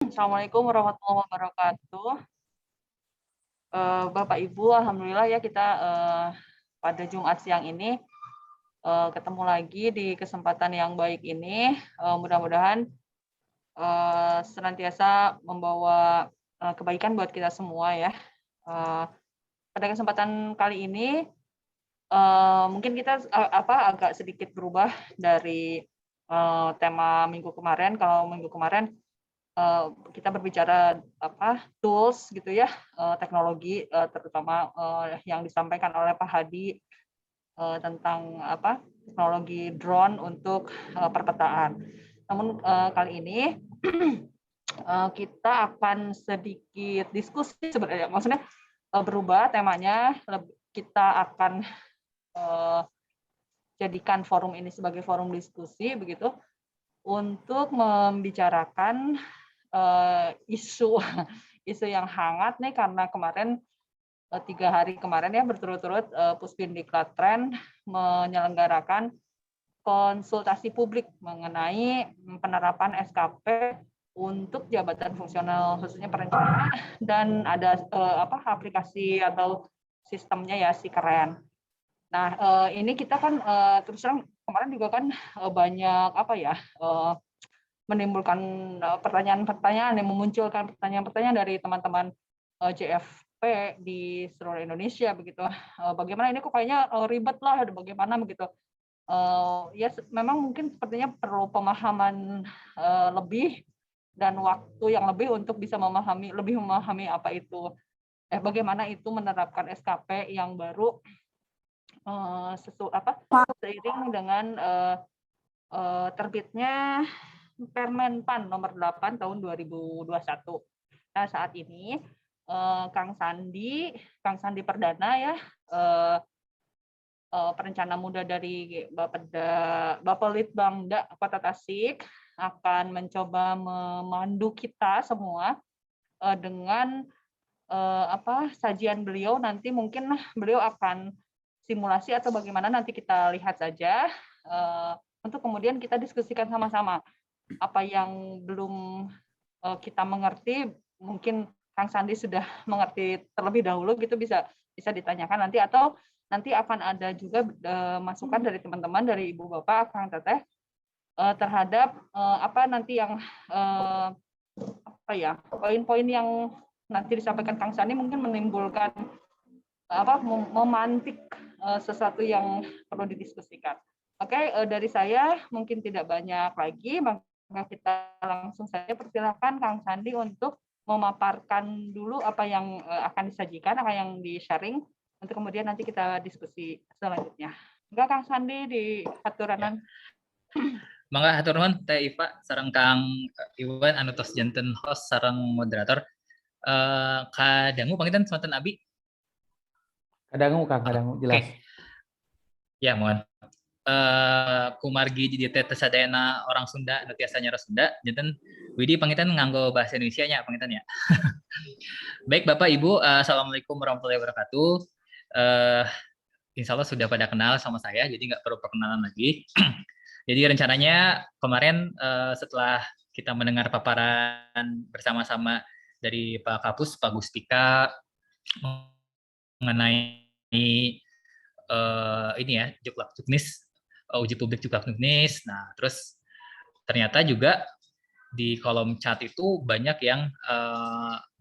Assalamualaikum warahmatullahi wabarakatuh. Bapak Ibu, alhamdulillah ya kita, pada Jumat siang ini, ketemu lagi di kesempatan yang baik ini, mudah-mudahan, senantiasa membawa, kebaikan buat kita semua ya. Eee, Pada kesempatan kali ini, mungkin kita, agak sedikit berubah dari, tema minggu kemarin. Kalau minggu kemarin kita berbicara tools gitu ya, teknologi, terutama, yang disampaikan oleh Pak Hadi, tentang teknologi drone untuk, perpetaan. Namun, kali ini, kita akan sedikit diskusi sebenarnya, maksudnya, berubah temanya, kita akan, eee, jadikan forum ini sebagai forum diskusi begitu, untuk membicarakan isu isu yang hangat nih karena kemarin, 3 hari kemarin ya berturut-turut, Puspindiklatren menyelenggarakan konsultasi publik mengenai, penerapan SKP untuk jabatan fungsional khususnya perencana dan ada, aplikasi atau sistemnya ya si Keren. Nah, ini kita kan, terus terang kemarin juga kan, banyak menimbulkan, pertanyaan-pertanyaan yang memunculkan pertanyaan-pertanyaan dari teman-teman, JFP di seluruh Indonesia begitu, bagaimana ini kok kayaknya, ribet lah, bagaimana begitu. Ya memang mungkin sepertinya perlu pemahaman, lebih dan waktu yang lebih untuk bisa lebih memahami bagaimana itu menerapkan SKP yang baru, seiring dengan, terbitnya Permen-PAN nomor 8 tahun 2021. Nah, saat ini, Kang Sandi Perdana ya, eee perencana muda dari Bapelitbangda Kota Tasik akan mencoba memandu kita semua, dengan, sajian beliau nanti mungkin beliau akan simulasi atau bagaimana nanti kita lihat saja, eee, untuk kemudian kita diskusikan sama-sama. Apa yang belum, kita mengerti, mungkin Kang Sandi sudah mengerti terlebih dahulu gitu bisa bisa ditanyakan nanti atau nanti akan ada juga, masukan dari teman-teman, dari ibu bapak, Kang Teteh, terhadap, apa nanti yang, eee, poin-poin yang nanti disampaikan Kang Sandi mungkin menimbulkan, memantik, sesuatu yang perlu didiskusikan. Oke, dari saya mungkin tidak banyak lagi, maka kita langsung saja persilahkan Kang Sandi untuk memaparkan dulu apa yang, akan disajikan, apa yang di-sharing, untuk kemudian nanti kita diskusi selanjutnya. Enggak Kang Sandi di Ya. aturanan. Mangga hatur nuhun Teh Iva sareng Kang Iwan anu tos janten host sareng moderator. Kadangu pangitan sonten Abi. Kadangu Oke. jelas. Ya, mohon. Kumargi di teh sadayana orang Sunda nu tiasa nyara Sunda, janten Widi pangitan nganggo bahasa Indonesia nya pangitan ya. Baik Bapak Ibu, Assalamualaikum warahmatullahi wabarakatuh. Insya Allah sudah pada kenal sama saya, jadi nggak perlu perkenalan lagi. Jadi rencananya kemarin setelah kita mendengar paparan bersama-sama dari Pak Kapus, Pak Gustika mengenai ini ya juklak juknis, uji publik juklak juknis. Nah terus ternyata juga di kolom chat itu banyak yang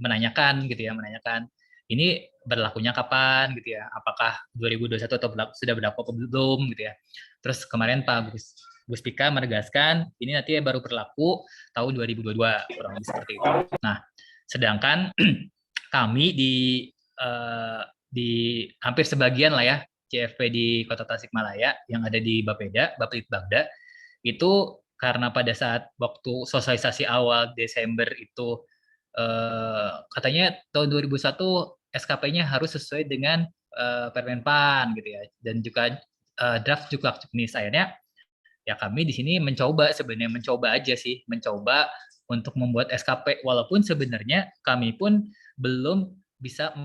menanyakan gitu ya, menanyakan ini berlakunya kapan gitu ya, apakah 2021 atau sudah berlaku atau belum gitu ya. Terus kemarin Pak Guspika menegaskan ini nanti baru berlaku tahun 2022 kurang lebih seperti itu. Nah, sedangkan kami di hampir sebagian lah ya CFP di Kota Tasikmalaya yang ada di Bapeda, Bapelitbangda itu karena pada saat waktu sosialisasi awal Desember itu katanya tahun 2001 SKP-nya harus sesuai dengan Permen-PAN gitu ya, dan juga draft juga juknis. Akhirnya ya kami di sini sebenarnya mencoba aja sih, mencoba untuk membuat SKP walaupun sebenarnya kami pun belum bisa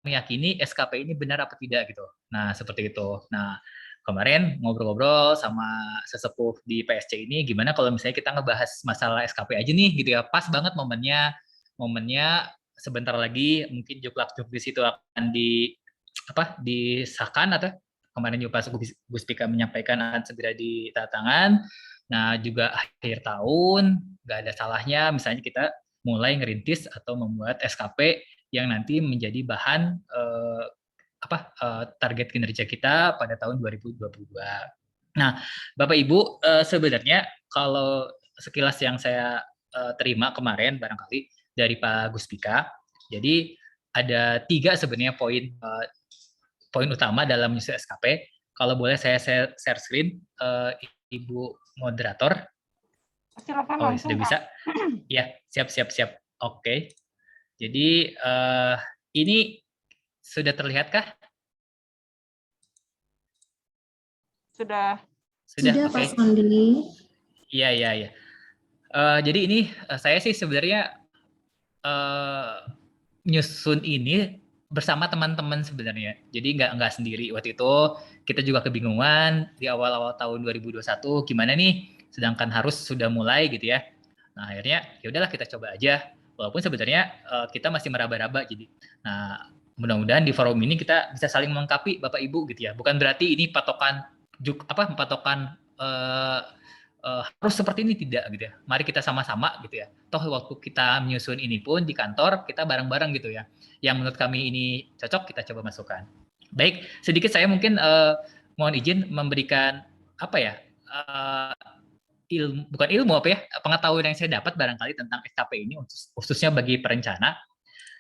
meyakini SKP ini benar apa tidak gitu. Nah, seperti itu. Nah, kemarin ngobrol-ngobrol sama sesepuh di PSC ini, gimana kalau misalnya kita ngebahas masalah SKP aja nih gitu ya, pas banget momennya sebentar lagi mungkin juklak-juk di situ akan disahkan, atau kemarin juga pas Gus Pika menyampaikan akan segera ditandatangan. Nah, juga akhir tahun nggak ada salahnya misalnya kita mulai ngerintis atau membuat SKP yang nanti menjadi bahan target kinerja kita pada tahun 2022. Nah, Bapak Ibu, sebenarnya kalau sekilas yang saya terima kemarin barangkali dari Pak Gus Pika, jadi ada 3 sebenarnya poin utama dalam menyusun SKP. Kalau boleh saya share screen, Ibu moderator. Silakan Oh, langsung, sudah bisa? Ya, siap. Oke. Jadi ini sudah terlihatkah? Sudah. Sudah, Okay. Pak Sandi. Iya. Jadi ini saya sih sebenarnya nyusun ini bersama teman-teman sebenarnya. Jadi nggak sendiri. Waktu itu kita juga kebingungan di awal-awal tahun 2021 gimana nih, sedangkan harus sudah mulai gitu ya. Nah, akhirnya ya udahlah kita coba aja. Walaupun sebenarnya kita masih meraba-raba. Jadi, nah mudah-mudahan di forum ini kita bisa saling melengkapi Bapak Ibu gitu ya. Bukan berarti ini patokan harus seperti ini, tidak gitu ya. Mari kita sama-sama gitu ya. Toh waktu kita menyusun ini pun di kantor kita bareng-bareng gitu ya. Yang menurut kami ini cocok kita coba masukkan. Baik, sedikit saya mungkin mohon izin memberikan pengetahuan yang saya dapat barangkali tentang SKP ini khususnya bagi perencana.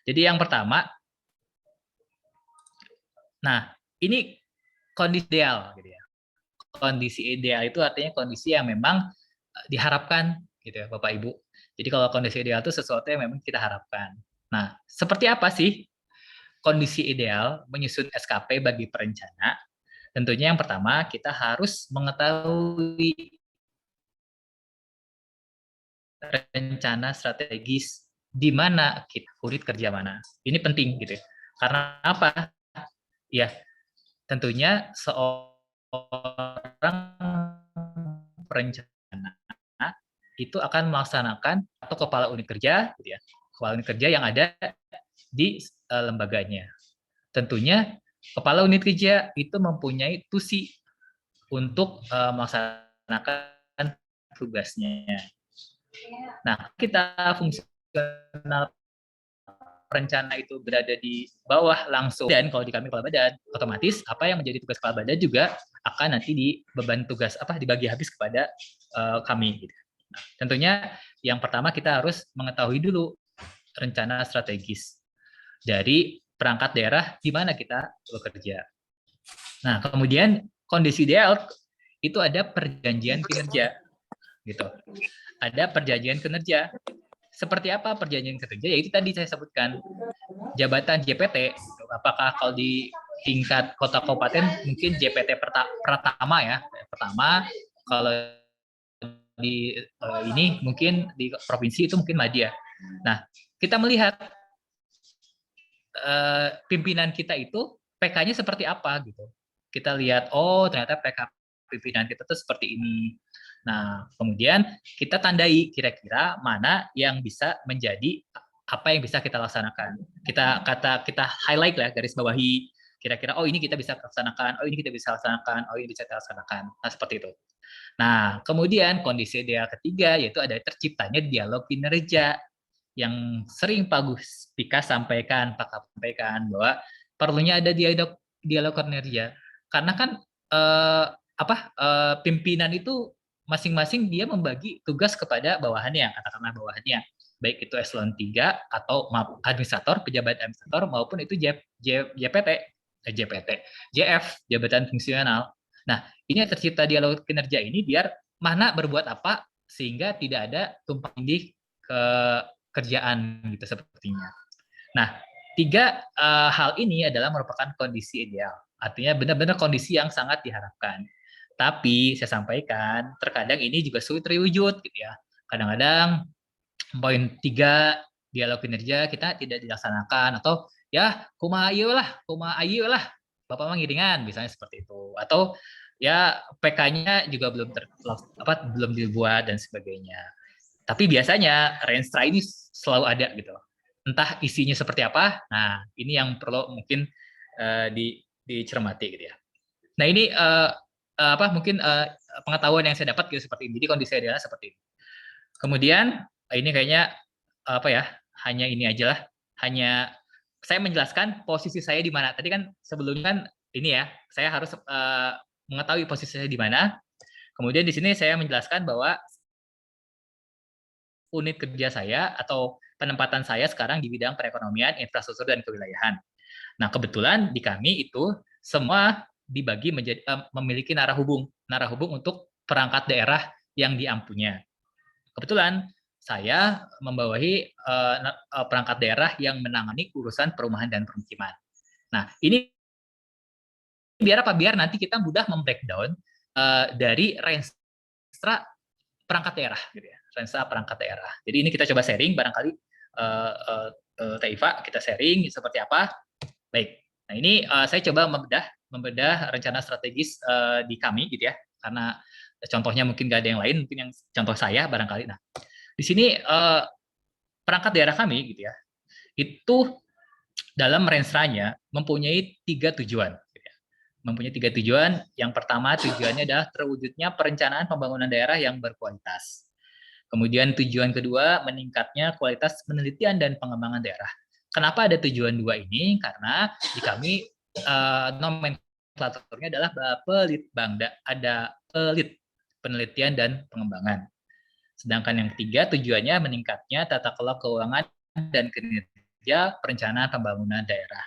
Jadi yang pertama, nah ini kondisi ideal gitu ya. Kondisi ideal itu artinya kondisi yang memang diharapkan gitu ya Bapak Ibu. Jadi kalau kondisi ideal itu sesuatu yang memang kita harapkan. Nah, seperti apa sih kondisi ideal menyusun SKP bagi perencana? Tentunya yang pertama kita harus mengetahui rencana strategis di mana kita unit kerja mana. Ini penting gitu ya. Karena apa? Ya, tentunya seorang perencana itu akan melaksanakan atau kepala unit kerja, gitu ya, kepala unit kerja yang ada di lembaganya. Tentunya kepala unit kerja itu mempunyai tusi untuk melaksanakan tugasnya. Nah, kita fungsional perencana itu berada di bawah langsung, dan kalau di kami kepala badan, otomatis apa yang menjadi tugas kepala badan juga akan nanti dibeban tugas dibagi habis kepada kami. Gitu. Nah, tentunya yang pertama kita harus mengetahui dulu rencana strategis dari perangkat daerah di mana kita bekerja. Nah, kemudian kondisi ideal itu ada perjanjian kinerja, gitu. Ada perjanjian kinerja. Seperti apa perjanjian kinerja? Ya itu tadi saya sebutkan, jabatan JPT. Apakah kalau di tingkat kota kabupaten mungkin JPT pertama ya, pertama. Kalau di ini mungkin di provinsi itu mungkin Madya. Nah, kita melihat pimpinan kita itu PK-nya seperti apa gitu. Kita lihat, oh ternyata PK pimpinan kita tuh seperti ini. Nah, kemudian kita tandai kira-kira mana yang bisa menjadi apa yang bisa kita laksanakan. Kita highlight lah, garis bawahi kira-kira oh ini kita bisa laksanakan, oh ini kita bisa laksanakan, oh ini bisa kita laksanakan. Nah, seperti itu. Nah, kemudian kondisi ideal ketiga yaitu ada terciptanya dialog kinerja yang sering Pak Gus Pika sampaikan bahwa perlunya ada dialog kinerja karena kan pimpinan itu masing-masing dia membagi tugas kepada bawahannya, katakanlah bawahannya, baik itu eselon 3 atau administrator, pejabat administrator maupun itu JF, jabatan fungsional. Nah, ini tercipta dialog kinerja ini biar mana berbuat apa sehingga tidak ada tumpang tindih ke kerjaan gitu sepertinya. Nah, 3 hal ini adalah merupakan kondisi ideal. Artinya benar-benar kondisi yang sangat diharapkan. Tapi saya sampaikan, terkadang ini juga sulit terwujud gitu ya. Kadang-kadang poin 3 dialog kinerja kita tidak dilaksanakan atau ya kumaha ayu lah, Bapak mah ngiringan misalnya seperti itu. Atau ya PK-nya juga belum dibuat dan sebagainya. Tapi biasanya Renstra ini selalu ada gitu. Entah isinya seperti apa. Nah, ini yang perlu mungkin dicermati gitu ya. Nah, ini mungkin pengetahuan yang saya dapat gitu seperti ini. Jadi kondisi idealnya seperti ini. Kemudian ini kayaknya hanya ini aja lah. Hanya saya menjelaskan posisi saya di mana. Tadi kan sebelumnya kan ini ya, saya harus mengetahui posisi saya di mana. Kemudian di sini saya menjelaskan bahwa unit kerja saya atau penempatan saya sekarang di bidang perekonomian, infrastruktur, dan kewilayahan. Nah, kebetulan di kami itu semua dibagi menjadi memiliki narah hubung untuk perangkat daerah yang diampunya. Kebetulan saya membawahi perangkat daerah yang menangani urusan perumahan dan permukiman. Nah, ini biar apa? Biar nanti kita mudah membreakdown dari renstra perangkat daerah, gitu ya. Renstra perangkat daerah. Jadi ini kita coba sharing, barangkali Teh Iva, kita sharing seperti apa. Baik. Nah, ini saya coba membedah rencana strategis di kami, gitu ya. Karena contohnya mungkin nggak ada yang lain, mungkin yang contoh saya barangkali. Nah, di sini perangkat daerah kami, gitu ya, itu dalam rensranya mempunyai 3 tujuan. Mempunyai 3 tujuan. Yang pertama tujuannya adalah terwujudnya perencanaan pembangunan daerah yang berkualitas. Kemudian tujuan kedua meningkatnya kualitas penelitian dan pengembangan daerah. Kenapa ada tujuan 2 ini? Karena di kami nomenklaturnya adalah Bapelitbangda, ada pelit penelitian dan pengembangan. Sedangkan yang ketiga tujuannya meningkatnya tata kelola keuangan dan kinerja perencanaan pembangunan daerah.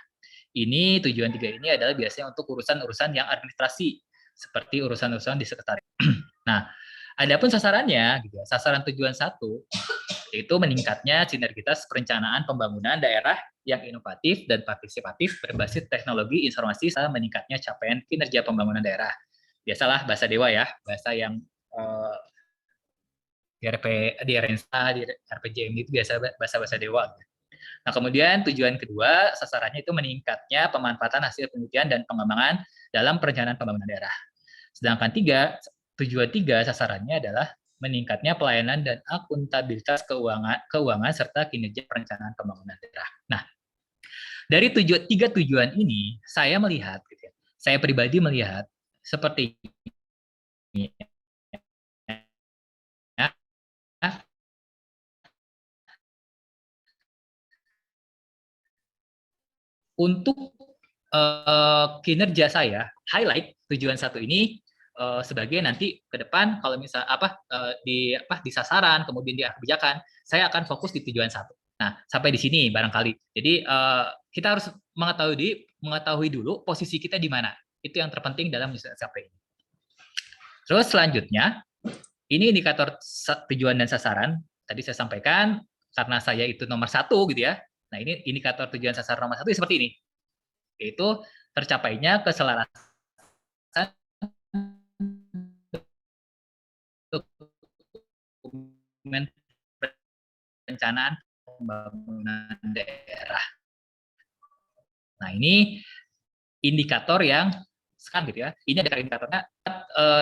Ini tujuan 3 ini adalah biasanya untuk urusan-urusan yang administrasi, seperti urusan-urusan di sekretariat. Nah, adapun sasarannya, gitu ya, sasaran tujuan 1 yaitu meningkatnya sinergitas perencanaan pembangunan daerah yang inovatif dan partisipatif berbasis teknologi informasi serta meningkatnya capaian kinerja pembangunan daerah. Biasalah bahasa dewa ya, bahasa yang di Renstra, di RPJMD itu biasa bahasa-bahasa dewa. Nah, kemudian tujuan kedua, sasarannya itu meningkatnya pemanfaatan hasil penelitian dan pengembangan dalam perencanaan pembangunan daerah. Sedangkan tujuan 3 sasarannya adalah meningkatnya pelayanan dan akuntabilitas keuangan serta kinerja perencanaan pembangunan daerah. Nah, dari 3 tujuan ini, saya melihat, gitu ya, saya pribadi melihat seperti ini. Untuk kinerja saya, highlight tujuan 1 ini sebagai nanti ke depan kalau misal di sasaran, kemudian di kebijakan, saya akan fokus di tujuan 1. Nah, sampai di sini barangkali. Jadi kita harus mengetahui dulu posisi kita di mana. Itu yang terpenting dalam SKP ini. Terus selanjutnya, ini indikator tujuan dan sasaran. Tadi saya sampaikan karena saya itu nomor 1 gitu ya. Nah, ini indikator tujuan sasaran nomor 1 seperti ini. Yaitu tercapainya keselarasan dokumen perencanaan pembangunan daerah. Nah, ini indikator yang sekarang gitu ya. Ini ada indikatornya,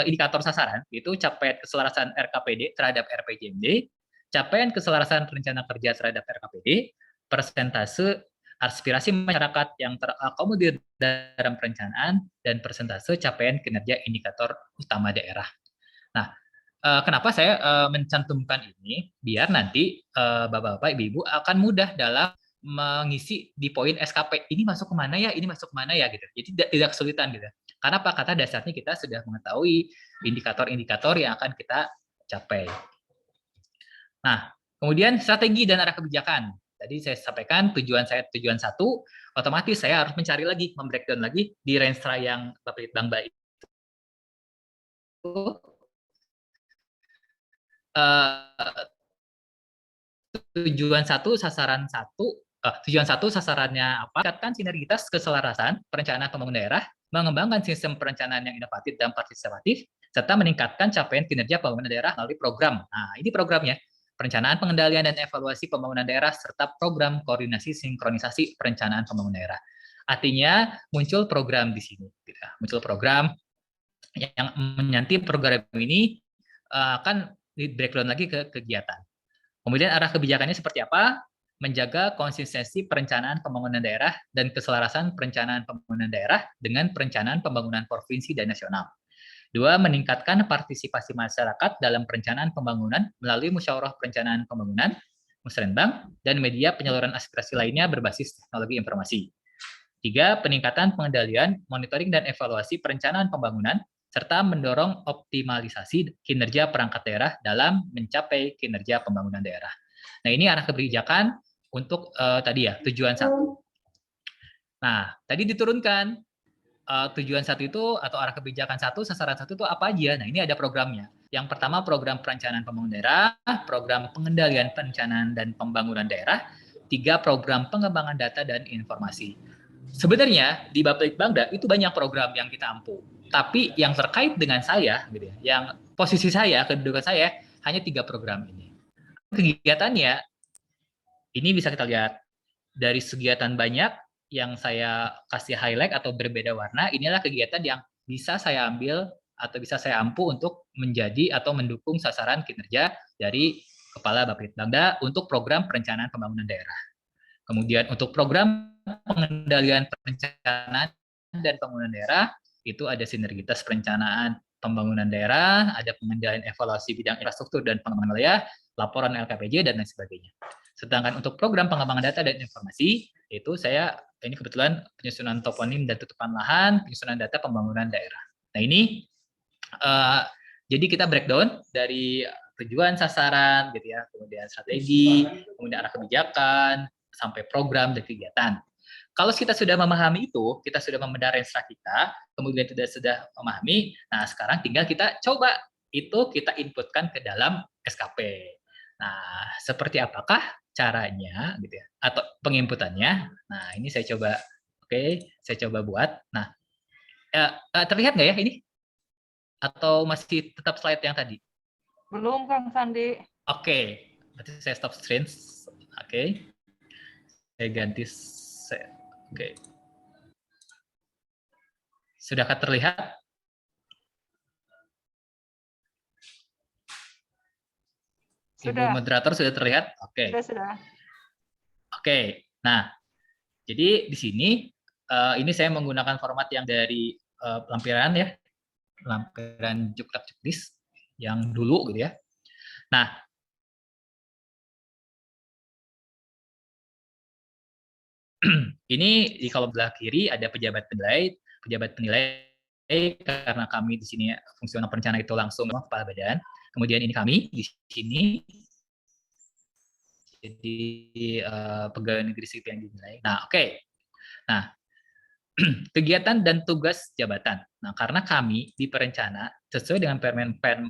indikator sasaran itu capaian keselarasan RKPD terhadap RPJMD, capaian keselarasan rencana kerja terhadap RKPD, persentase aspirasi masyarakat yang terakomodir dalam perencanaan, dan persentase capaian kinerja indikator utama daerah. Nah, kenapa saya mencantumkan ini? Biar nanti Bapak-Bapak, Ibu-Ibu akan mudah dalam mengisi di poin SKP. Ini masuk kemana ya? Ini masuk kemana ya? Gitu. Jadi tidak kesulitan gitu. Karena apa? Kata dasarnya kita sudah mengetahui indikator-indikator yang akan kita capai. Nah, kemudian strategi dan arah kebijakan. Tadi saya sampaikan tujuan 1, otomatis saya harus mencari lagi, membreakdown lagi di Renstra yang Bapelitbangda itu. Tujuan 1 sasarannya apa? Meningkatkan sinergitas keselarasan perencanaan pembangunan daerah, mengembangkan sistem perencanaan yang inovatif dan partisipatif, serta meningkatkan capaian kinerja pembangunan daerah melalui program. Nah, ini programnya. Perencanaan, pengendalian, dan evaluasi pembangunan daerah, serta program koordinasi sinkronisasi perencanaan pembangunan daerah. Artinya muncul program di sini. Muncul program yang nanti program ini akan di breakdown lagi ke kegiatan. Kemudian arah kebijakannya seperti apa? Menjaga konsistensi perencanaan pembangunan daerah dan keselarasan perencanaan pembangunan daerah dengan perencanaan pembangunan provinsi dan nasional. 2. Meningkatkan partisipasi masyarakat dalam perencanaan pembangunan melalui musyawarah perencanaan pembangunan, musrenbang, dan media penyaluran aspirasi lainnya berbasis teknologi informasi. 3. Peningkatan pengendalian, monitoring, dan evaluasi perencanaan pembangunan, serta mendorong optimalisasi kinerja perangkat daerah dalam mencapai kinerja pembangunan daerah. Nah, ini arah kebijakan untuk tadi ya, tujuan 1. Nah, tadi diturunkan tujuan 1 itu atau arah kebijakan 1, sasaran 1 itu apa aja? Nah, ini ada programnya. Yang pertama program perencanaan pembangunan daerah, program pengendalian perencanaan dan pembangunan daerah, 3 program pengembangan data dan informasi. Sebenarnya di Bapelitbangda itu banyak program yang kita ampu, tapi yang terkait dengan saya, gitu ya, yang posisi saya, kedudukan saya hanya 3 program ini. Kegiatannya ini bisa kita lihat dari kegiatan banyak yang saya kasih highlight atau berbeda warna. Inilah kegiatan yang bisa saya ambil atau bisa saya ampu untuk menjadi atau mendukung sasaran kinerja dari Kepala Bapelitbangda untuk program perencanaan pembangunan daerah. Kemudian untuk program pengendalian perencanaan dan pembangunan daerah, itu ada sinergitas perencanaan pembangunan daerah, ada pengendalian evaluasi bidang infrastruktur dan pengembangan wilayah, laporan LKPJ, dan lain sebagainya. Sedangkan untuk program pengembangan data dan informasi, itu saya, ini kebetulan penyusunan toponim dan tutupan lahan, penyusunan data pembangunan daerah. Nah ini, jadi kita breakdown dari tujuan sasaran, gitu ya, kemudian strategi, kemudian arah kebijakan, sampai program dan kegiatan. Kalau kita sudah memahami itu, kita sudah membedah renstra kita, kemudian kita sudah memahami, nah sekarang tinggal kita coba itu kita inputkan ke dalam SKP. Nah, seperti apakah caranya gitu ya atau penginputannya? Nah, ini saya coba saya coba buat. Nah, terlihat nggak ya ini? Atau masih tetap slide yang tadi? Belum, Kang Sandi. Berarti saya stop screen. Saya ganti set. Sudahkah terlihat? Sudah. Ibu moderator sudah terlihat? Sudah. Nah, jadi di sini ini saya menggunakan format yang dari lampiran ya, lampiran Jukrak Jukdis yang dulu gitu ya. Nah, ini di kolom belah kiri ada pejabat penilai karena kami di sini fungsional perencana itu langsung kepala badan. Kemudian ini kami di sini jadi pegawai negeri sipil yang dinilai. Nah, Nah, kegiatan dan tugas jabatan. Nah, karena kami di perencana sesuai dengan Permen 4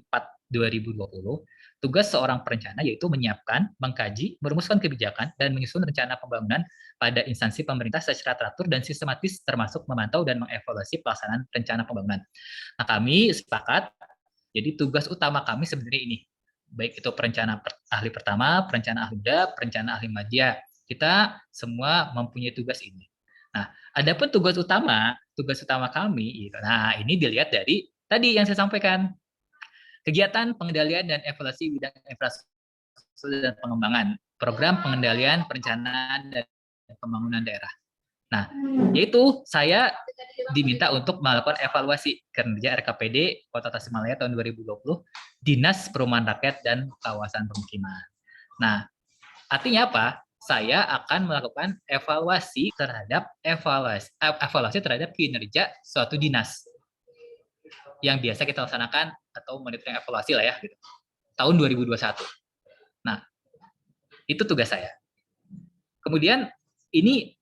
2020, tugas seorang perencana yaitu menyiapkan, mengkaji, merumuskan kebijakan, dan menyusun rencana pembangunan pada instansi pemerintah secara teratur dan sistematis termasuk memantau dan mengevaluasi pelaksanaan rencana pembangunan. Nah, kami sepakat, jadi tugas utama kami sebenarnya ini, baik itu perencana ahli pertama, perencana ahli muda, perencana ahli media. Kita semua mempunyai tugas ini. Nah, adapun tugas utama kami, nah ini dilihat dari tadi yang saya sampaikan, kegiatan pengendalian dan evaluasi bidang infrastruktur dan pengembangan, program pengendalian perencanaan dan pembangunan daerah. Nah, yaitu saya diminta untuk melakukan evaluasi kerja RKPD Kota Tasikmalaya tahun 2020, Dinas Perumahan Rakyat dan Kawasan Permukiman. Nah, artinya apa? Saya akan melakukan evaluasi terhadap kinerja suatu dinas yang biasa kita laksanakan atau monitoring evaluasi lah ya gitu. Tahun 2021. Nah, itu tugas saya. Kemudian ini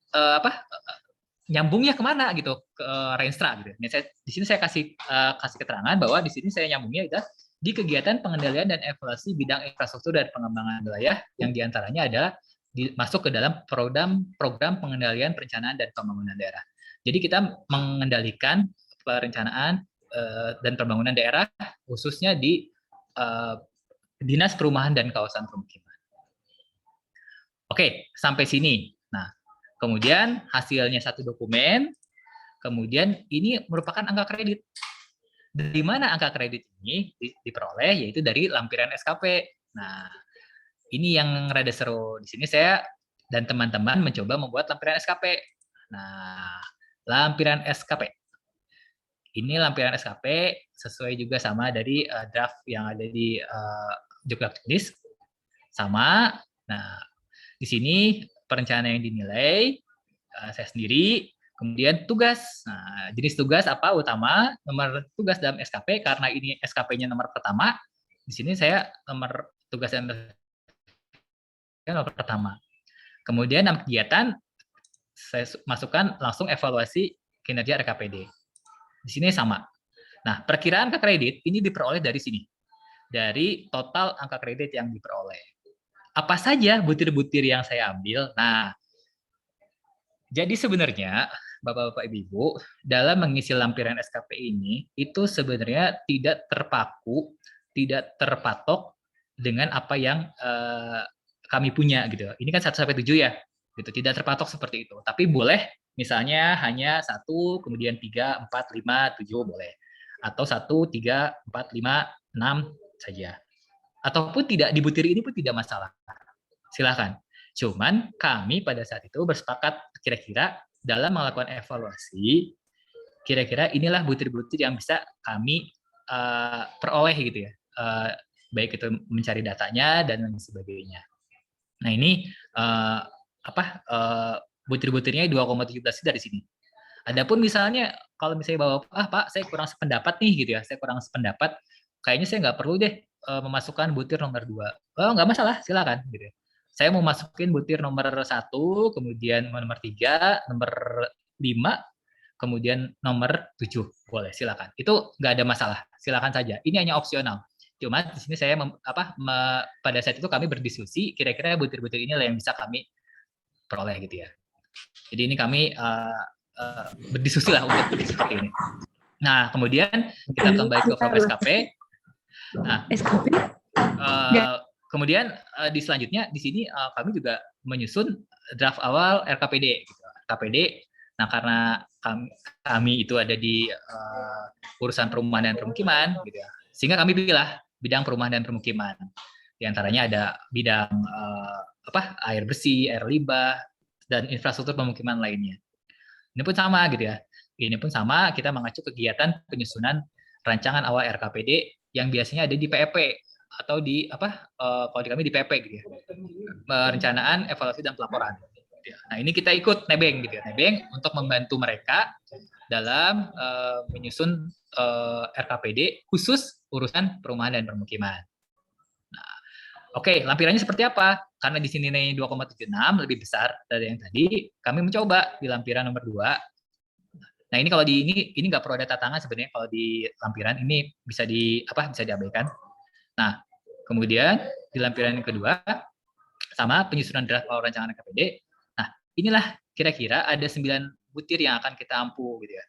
nyambungnya kemana gitu ke Renstra gitu. Di sini saya kasih keterangan bahwa di sini saya nyambungnya itu di kegiatan pengendalian dan evaluasi bidang infrastruktur dan pengembangan wilayah yang diantaranya adalah masuk ke dalam program pengendalian perencanaan dan pembangunan daerah. Jadi kita mengendalikan perencanaan dan pembangunan daerah khususnya di Dinas Perumahan dan Kawasan Permukiman. Oke, sampai sini. Nah, kemudian hasilnya satu dokumen, kemudian ini merupakan angka kredit. Dari mana angka kredit ini diperoleh? Yaitu dari lampiran SKP. Nah, ini yang rada seru. Di sini saya dan teman-teman mencoba membuat lampiran SKP. Nah, lampiran SKP. Ini lampiran SKP sesuai juga sama dari draft yang ada di Jogja Teknis. Sama. Nah, di sini perencanaan yang dinilai saya sendiri. Kemudian tugas. Nah, jenis tugas apa utama? Nomor tugas dalam SKP karena ini SKP-nya nomor pertama. Di sini saya nomor tugas yang nomor pertama. Kemudian nama kegiatan saya masukkan langsung evaluasi kinerja RKPD. Di sini sama. Nah, perkiraan angka kredit ini diperoleh dari sini. Dari total angka kredit yang diperoleh. Apa saja butir-butir yang saya ambil? Nah, jadi sebenarnya Bapak-bapak Ibu, dalam mengisi lampiran SKP ini itu sebenarnya tidak terpaku, tidak terpatok dengan apa yang kami punya gitu. Ini kan 1 sampai 7 ya. Gitu, tidak terpatok seperti itu. Tapi boleh misalnya hanya 1, kemudian 3, 4, 5, 7 boleh. Atau 1, 3, 4, 5, 6 saja. Ataupun tidak dibutiri ini pun tidak masalah. Silakan. Cuman kami pada saat itu bersepakat kira-kira dalam melakukan evaluasi, kira-kira inilah butir-butir yang bisa kami peroleh gitu ya. Baik itu mencari datanya dan lain sebagainya. Nah ini butir-butirnya 2,17 dari sini. Adapun misalnya kalau misalnya Bapak, Pak, saya kurang sependapat nih gitu ya, saya kurang sependapat, kayaknya saya nggak perlu deh memasukkan butir nomor 2. Oh nggak masalah, silakan gitu ya. Saya mau masukin butir nomor 1, kemudian nomor 3, nomor 5, kemudian nomor 7. Boleh, silakan. Itu nggak ada masalah, silakan saja. Ini hanya opsional. Cuma di sini saya pada saat itu kami berdiskusi, kira-kira butir-butir inilah yang bisa kami peroleh gitu ya. Jadi ini kami berdiskusi lah untuk seperti ini. Nah, kemudian kita kembali ke form SKP. Nah, kemudian di selanjutnya di sini kami juga menyusun draft awal RKPD. Gitu. RKPD. Nah, karena kami itu ada di urusan perumahan dan permukiman, gitu ya. Sehingga kami pilih bidang perumahan dan permukiman. Di antaranya ada bidang air bersih, air limbah, dan infrastruktur pemukiman lainnya. Ini pun sama gitu ya. Ini pun sama, kita mengacu kegiatan penyusunan rancangan awal RKPD yang biasanya ada di PEP atau di kalau di kami di PEP gitu ya. Perencanaan, evaluasi dan pelaporan. Nah, ini kita ikut nebeng gitu ya. Nebeng untuk membantu mereka dalam menyusun RKPD khusus urusan perumahan dan permukiman. Nah, oke, lampirannya seperti apa? Karena di sini nilainya 2,76 lebih besar dari yang tadi, kami mencoba di lampiran nomor 2. Nah, ini kalau di ini nggak perlu ada tantangan sebenarnya kalau di lampiran ini bisa bisa diabaikan. Nah, kemudian di lampiran yang kedua sama penyusunan draft awal rancangan RKPD. Nah, inilah kira-kira ada 9 butir yang akan kita ampu gitu ya.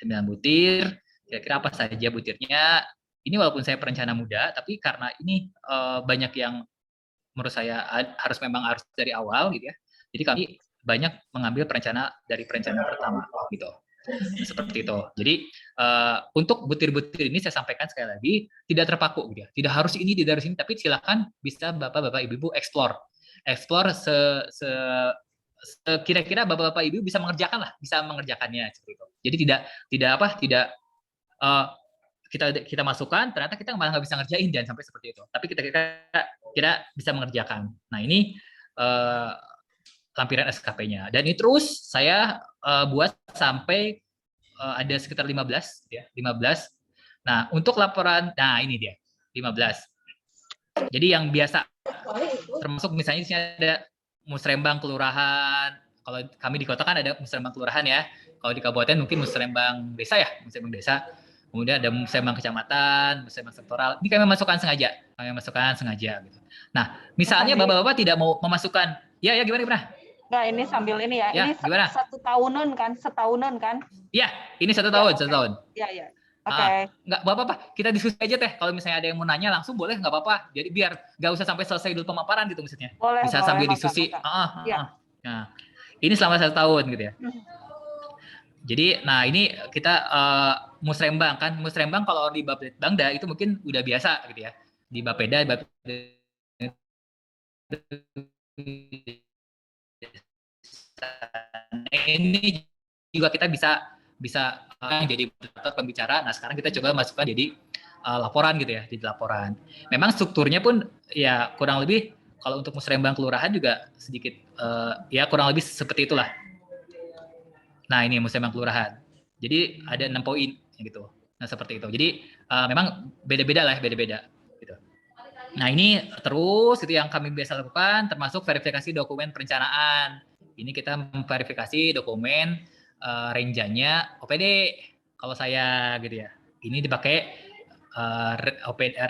9 butir, kira-kira apa saja butirnya. Ini walaupun saya perencana muda, tapi karena ini banyak yang menurut saya harus dari awal gitu ya. Jadi kami banyak mengambil dari perencanaan pertama gitu. Seperti itu. Jadi untuk butir-butir ini saya sampaikan sekali lagi tidak terpaku gitu ya. Tidak harus ini, tidak harus ini, tapi silakan bisa Bapak-bapak Ibu explore kira-kira Bapak-bapak Ibu bisa mengerjakannya seperti itu. Jadi tidak kita masukkan, ternyata kita malah nggak bisa ngerjain, jangan sampai seperti itu. Tapi kita kira bisa mengerjakan. Nah ini lampiran SKP-nya. Dan ini terus saya buat sampai ada sekitar 15 ya, 15. Nah, untuk laporan, nah ini dia, 15. Jadi yang biasa termasuk misalnya di sini ada musrembang kelurahan. Kalau kami di kota kan ada musrembang kelurahan ya. Kalau di kabupaten mungkin musrembang desa ya, musrembang desa. Kemudian ada musrembang kecamatan, musrembang sektoral. Ini kami masukkan sengaja gitu. Nah, misalnya Bapak-bapak tidak mau memasukkan, ya gimana? Nah, ini sambil ini ya. Ini gimana? setahunan kan? Iya, ini 1 tahun. Iya. Oke. Nggak apa-apa, kita diskusi aja teh. Kalau misalnya ada yang mau nanya langsung boleh, nggak apa-apa. Jadi biar nggak usah sampai selesai dulu pemaparan gitu maksudnya. Bisa sambil diskusi. Nah, ini selama 1 tahun gitu ya. Jadi, nah ini kita musrembang kan, musrembang kalau di Bapeda itu mungkin udah biasa gitu ya. Di Bapeda ini juga kita bisa bisa jadi pembicara. Nah sekarang kita coba masukkan jadi laporan gitu ya, jadi laporan. Memang strukturnya pun ya kurang lebih kalau untuk musrembang kelurahan juga sedikit ya kurang lebih seperti itulah. Nah ini musrembang kelurahan. Jadi ada 6 poin gitu. Nah seperti itu. Jadi memang beda-beda lah, beda-beda. Gitu. Nah ini terus itu yang kami biasa lakukan, termasuk verifikasi dokumen perencanaan. Ini kita memverifikasi dokumen renjanya OPD. Kalau saya gitu ya. Ini dipakai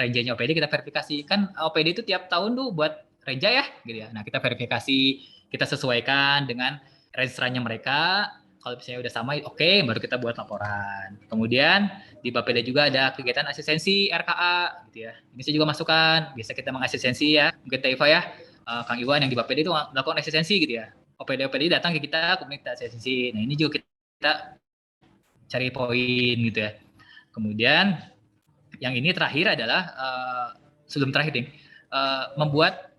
renjanya OPD kita verifikasi. Kan OPD itu tiap tahun tuh buat renja ya, gitu ya. Nah kita verifikasi, kita sesuaikan dengan range-nya mereka. Kalau misalnya udah sama, oke, baru kita buat laporan. Kemudian di Bapeda juga ada kegiatan asistensi RKA, gitu ya. Ini saya juga masukkan. Biasa kita mengasistensi ya, mungkin Taifa ya, Kang Iwan yang di Bapeda itu melakukan asistensi gitu ya. OPD datang ke kita, kemudian kita asistensi. Nah ini juga kita cari poin gitu ya. Kemudian yang ini terakhir adalah sebelum terakhir nih, membuat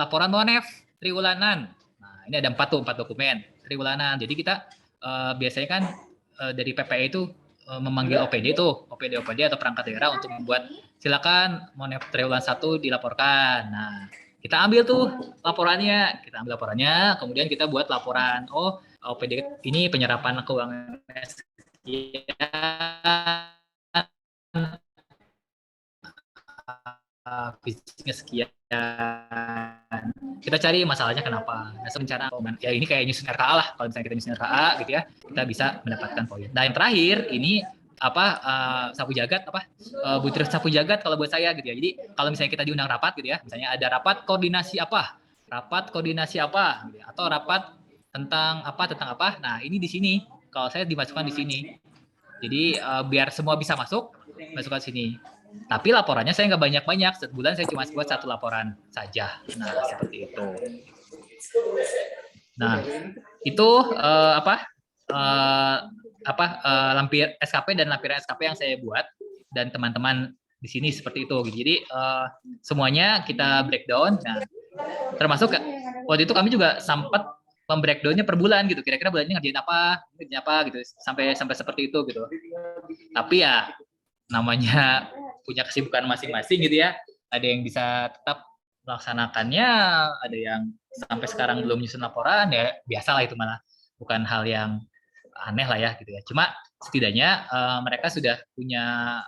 laporan monef triwulanan. Nah ini ada 4 dokumen triwulanan. Jadi kita biasanya kan dari PPE itu memanggil OPD itu, OPD atau perangkat daerah untuk membuat silakan monef triwulan 1 dilaporkan. Nah kita ambil tuh laporannya, kemudian kita buat laporan. Oh OPD ini penyerapan keuangan fisiknya sekian. Kita cari masalahnya kenapa. Nah, rencana ya ini kayak nyusun RKA lah. Kalau misalnya kita nyusun RKA gitu ya, kita bisa mendapatkan poin. Nah, yang terakhir ini sapu jagat butir sapu jagat kalau buat saya gitu ya. Jadi kalau misalnya kita diundang rapat gitu ya, misalnya ada rapat koordinasi apa gitu ya, atau rapat tentang apa. Nah, ini di sini kalau saya dimasukkan di sini. Jadi biar semua bisa masukkan sini. Tapi laporannya saya nggak banyak-banyak. Sebulan saya cuma buat 1 laporan saja. Nah, seperti itu. Nah, itu lampir SKP dan lampiran SKP yang saya buat dan teman-teman di sini seperti itu. Jadi semuanya kita breakdown. Nah, termasuk waktu itu kami juga sempat membreakdownnya per bulan gitu. Kira-kira bulan ini ngerjain apa gitu. Sampai seperti itu gitu. Tapi ya namanya punya kesibukan masing-masing gitu ya. Ada yang bisa tetap melaksanakannya, ada yang sampai sekarang belum nyusun laporan, ya biasa lah itu malah. Bukan hal yang aneh lah ya gitu ya. Cuma setidaknya mereka sudah punya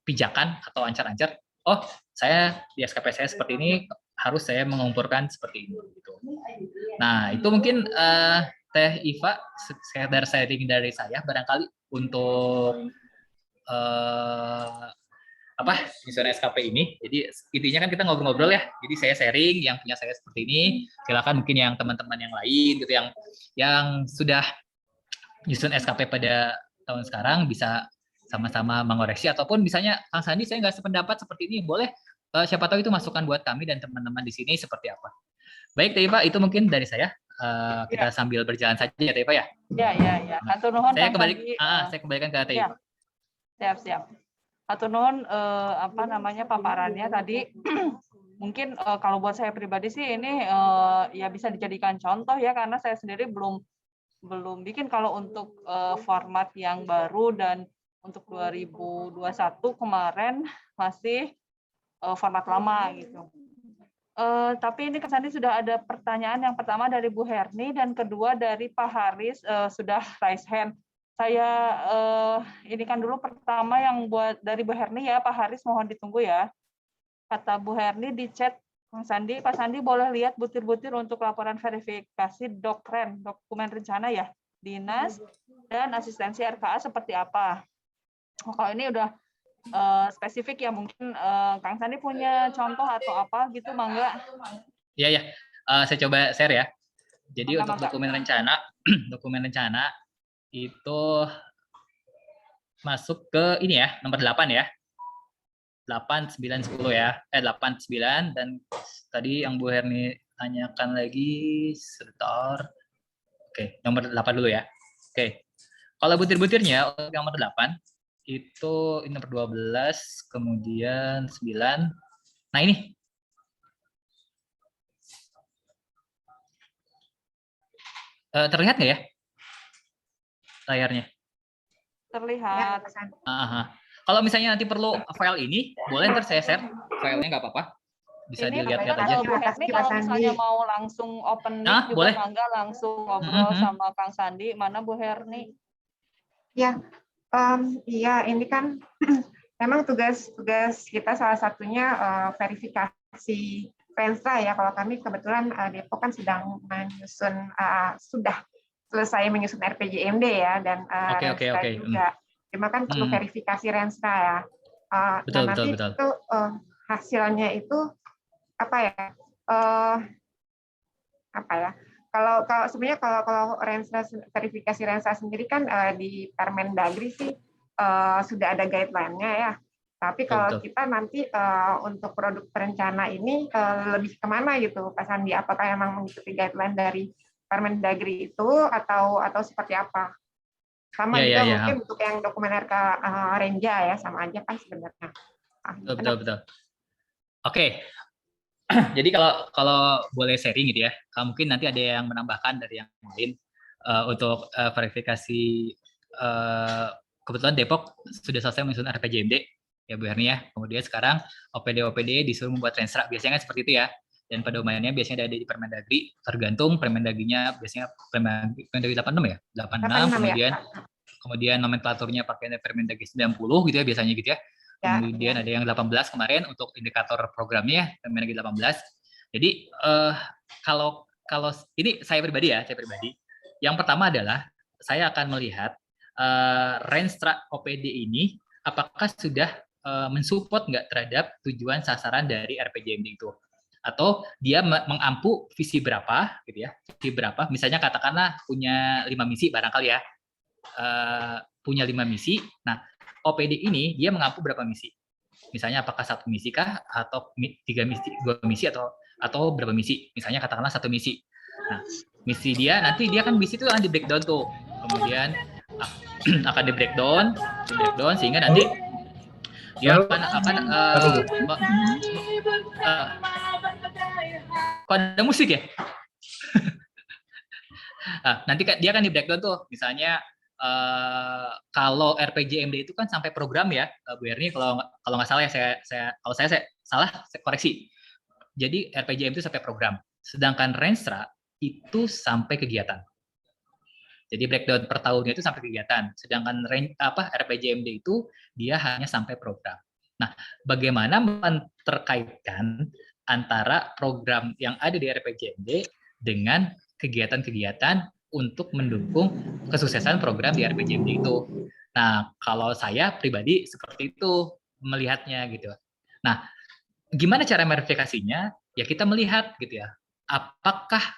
pijakan atau ancar-ancar, oh saya di SKP saya seperti ini, harus saya mengumpulkan seperti ini. Gitu. Nah itu mungkin Teh Iva, sekedar sharing dari saya barangkali untuk misalnya SKP ini. Jadi intinya kan kita ngobrol-ngobrol ya. Jadi saya sharing yang punya saya seperti ini. Silakan mungkin yang teman-teman yang lain gitu yang sudah nyusun SKP pada tahun sekarang bisa sama-sama mengoreksi, ataupun misalnya Kang Sandi saya nggak sependapat seperti ini, boleh siapa tahu itu masukan buat kami dan teman-teman di sini seperti apa. Baik Teh Iva, itu mungkin dari saya. Kita sambil berjalan saja ya Teh Iva ya. Ya. Atur nuhun saya kembalikan ke Teh Iva. Siap. Atur nuhun paparannya tadi. Mungkin kalau buat saya pribadi sih ini ya bisa dijadikan contoh ya, karena saya sendiri belum bikin kalau untuk format yang baru, dan untuk 2021 kemarin masih format lama gitu. Tapi ini Kak Sandi sudah ada pertanyaan, yang pertama dari Bu Herni dan kedua dari Pak Haris sudah raise hand. Saya ini kan dulu pertama yang buat dari Bu Herni ya, Pak Haris mohon ditunggu ya. Kata Bu Herni di chat, Kang Sandi, Pak Sandi boleh lihat butir-butir untuk laporan verifikasi Dokren, dokumen rencana ya, dinas dan asistensi RKA seperti apa. Kalau ini udah spesifik ya, mungkin Kang Sandi punya contoh atau apa gitu, mangga. Iya. Saya coba share ya. Jadi untuk dokumen rencana itu masuk ke ini ya, nomor 8 ya. 8, 9, 10 ya. 8, 9, dan tadi yang Bu Herni tanyakan lagi sebentar. Oke, nomor 8 dulu ya. Oke. Kalau butir-butirnya untuk yang nomor 8 itu ini nomor 12, kemudian 9. Nah, ini. Terlihat nggak ya layarnya? Terlihat. Kalau misalnya nanti perlu file ini, boleh ntar saya share filenya, nggak apa-apa. Bisa Ini dilihat-lihat aja. Bu Herni kalau misalnya mau langsung open mic juga boleh. mangga langsung ngobrol sama Kang Sandi. Mana Bu Herni? Ya, iya ini kan memang tugas kita salah satunya verifikasi Renstra ya. Kalau kami kebetulan Depok kan sedang menyusun sudah selesai menyusun RPJMD ya, dan Renstra juga. Cuma kan perlu verifikasi Renstra ya. Betul. Itu hasilnya itu apa ya? Kalau sebenarnya kalau Renstra, verifikasi Renstra sendiri kan di Permendagri sih sudah ada guideline-nya ya. Tapi kalau kita nanti untuk produk perencana ini lebih kemana gitu, Pak Sandi? Apakah memang mengikuti guideline dari Permendagri itu atau seperti apa? Sama juga mungkin untuk yang dokumen RK Renja ya, sama aja kan sebenarnya. Betul. Oke. Jadi kalau boleh sharing gitu ya, mungkin nanti ada yang menambahkan dari yang lain untuk verifikasi. Kebetulan Depok sudah selesai menyusun RPJMD ya Bu Herni ya. Kemudian sekarang OPD disuruh membuat Renstra, biasanya kan seperti itu ya. Dan pedomannya biasanya ada di Permendagri, tergantung Permendaginya, biasanya Permendagri 86 ya, 86, kemudian nomenklaturnya pakai Permendagri 90 gitu ya biasanya gitu ya. Kemudian ada yang 18 kemarin untuk indikator programnya Permendagri 18. Jadi kalau ini saya pribadi, yang pertama adalah saya akan melihat Renstra OPD ini apakah sudah mensupport nggak terhadap tujuan sasaran dari RPJMD itu, atau dia mengampu visi berapa gitu ya, visi berapa, misalnya katakanlah punya 5 misi barangkali ya, punya 5 misi. Nah, OPD ini dia mengampu berapa misi? Misalnya apakah 1 misi kah, atau 3 misi, 2 misi, atau berapa misi? Misalnya katakanlah 1 misi. Nah, misi dia nanti dia kan misi itu akan di breakdown tuh. Kemudian akan di breakdown sehingga nanti dia akan kok ada musik ya? Nanti dia akan di breakdown tuh, misalnya kalau RPJMD itu kan sampai program ya Bu Herni, kalau nggak salah ya, kalau saya salah saya koreksi. Jadi RPJMD itu sampai program, sedangkan Renstra itu sampai kegiatan. Jadi breakdown per tahunnya itu sampai kegiatan, sedangkan RPJMD itu dia hanya sampai program. Nah, bagaimana menterkaitkan antara program yang ada di RPJMD dengan kegiatan-kegiatan untuk mendukung kesuksesan program di RPJMD itu? Nah, kalau saya pribadi seperti itu melihatnya gitu. Nah, gimana cara verifikasinya? Ya kita melihat gitu ya, apakah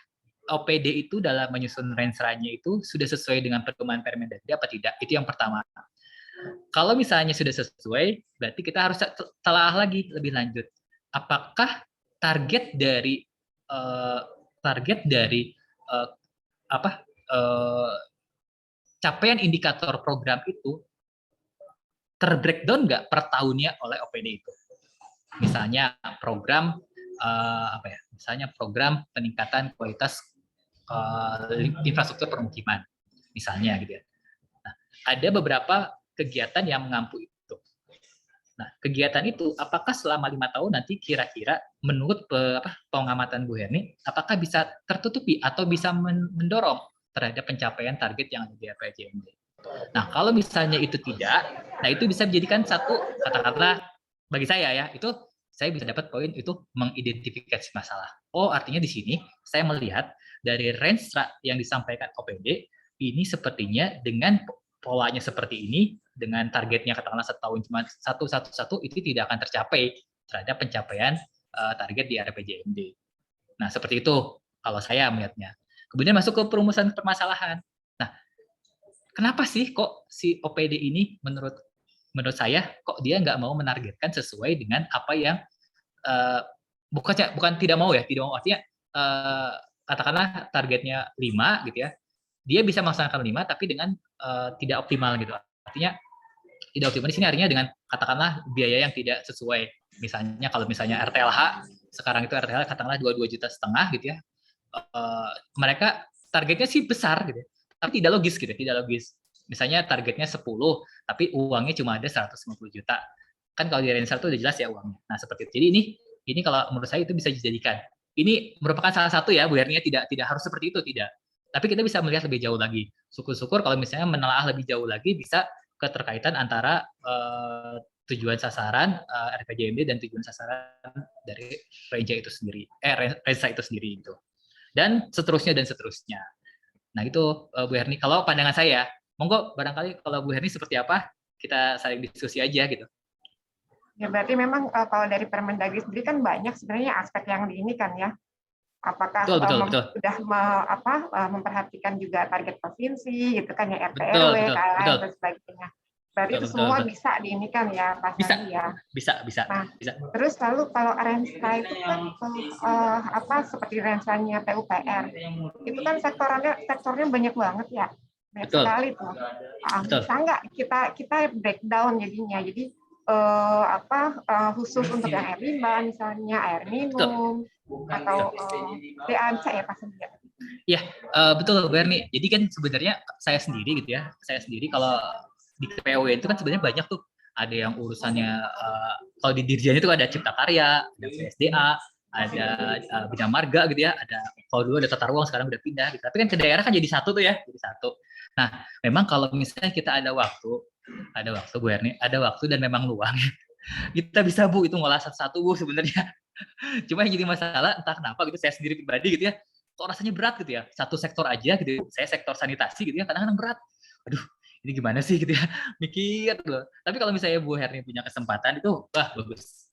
OPD itu dalam menyusun Renstra-nya itu sudah sesuai dengan pedoman Permendagri apa tidak? Itu yang pertama. Kalau misalnya sudah sesuai, berarti kita harus telah lagi lebih lanjut. Apakah target dari capaian indikator program itu terbreakdown nggak per tahunnya oleh OPD itu? Misalnya program misalnya program peningkatan kualitas infrastruktur permukiman, misalnya gitu ya. Nah, ada beberapa kegiatan yang mengampu itu. Nah, kegiatan itu apakah selama 5 tahun nanti kira-kira menurut pengamatan Bu Herni, apakah bisa tertutupi atau bisa mendorong terhadap pencapaian target yang ada di RPJMD? Nah, kalau misalnya itu tidak, nah itu bisa dijadikan satu, katakanlah bagi saya ya, itu saya bisa dapat poin itu mengidentifikasi masalah. Oh, artinya di sini saya melihat dari Renstra yang disampaikan OPD ini sepertinya dengan polanya seperti ini, dengan targetnya katakanlah setahun cuma satu itu tidak akan tercapai terhadap pencapaian target di RPJMD. Nah, seperti itu kalau saya melihatnya. Kemudian masuk ke perumusan permasalahan. Nah, kenapa sih kok si OPD ini menurut saya kok dia nggak mau menargetkan sesuai dengan apa yang bukan tidak mau artinya katakanlah targetnya 5 gitu ya, dia bisa melaksanakan 5 tapi dengan tidak optimal gitu. Artinya tidak optimal di sini artinya dengan katakanlah biaya yang tidak sesuai. Misalnya kalau misalnya RTLH sekarang itu RTLH katakanlah 22,5 juta gitu ya. Mereka targetnya sih besar gitu, tapi tidak logis gitu, tidak logis. Misalnya targetnya 10, tapi uangnya cuma ada 150 juta. Kan kalau di Rensar itu udah jelas ya uangnya. Nah seperti itu. Jadi ini kalau menurut saya itu bisa dijadikan. Ini merupakan salah satu ya, Bu Hernia tidak harus seperti itu, tidak. Tapi kita bisa melihat lebih jauh lagi. Syukur-syukur kalau misalnya menelaah lebih jauh lagi bisa keterkaitan antara tujuan sasaran RPJMD dan tujuan sasaran dari Rensa itu sendiri, Rensa itu sendiri itu. Dan seterusnya. Nah itu Bu Herni, kalau pandangan saya, monggo barangkali kalau Bu Herni seperti apa, kita saling diskusi aja gitu. Ya berarti memang kalau dari Permendagri sendiri kan banyak sebenarnya aspek yang ini kan ya. Apakah betul. sudah memperhatikan juga target provinsi gitu kan ya, RT RW, KLM dan sebagainya. Berarti itu semua bisa diinikan ya, Pak Sandi ya. Bisa. Nah, terus lalu kalau Renstra itu kan seperti Rensanya PUPR, itu kan sektornya banyak banget ya, banyak sekali tuh. Bisa nggak kita breakdown jadinya? Jadi khusus untuk yang air limbah misalnya, air minum atau BAMC ya Pak Sandi? Iya, betul Bu Erni. Jadi kan sebenarnya saya sendiri gitu ya, kalau di POW itu kan sebenarnya banyak tuh, ada yang urusannya kalau di Dirjen itu ada Cipta Karya, ada PSDA, ada Bina Marga gitu ya, ada kalau dulu ada Tata Ruang sekarang udah pindah gitu. Tapi kan ke daerah kan jadi satu tuh ya, jadi satu. Nah, memang kalau misalnya kita ada waktu Bu Erni, ada waktu dan memang luang, kita bisa Bu itu ngolah satu-satu Bu sebenarnya. Cuma yang jadi masalah entah kenapa gitu, saya sendiri pribadi gitu ya, kok rasanya berat gitu ya, satu sektor aja gitu, saya sektor sanitasi gitu ya, kadang-kadang berat. Aduh, ini gimana sih gitu ya, mikir loh. Tapi kalau misalnya Bu Herni punya kesempatan itu, wah bagus.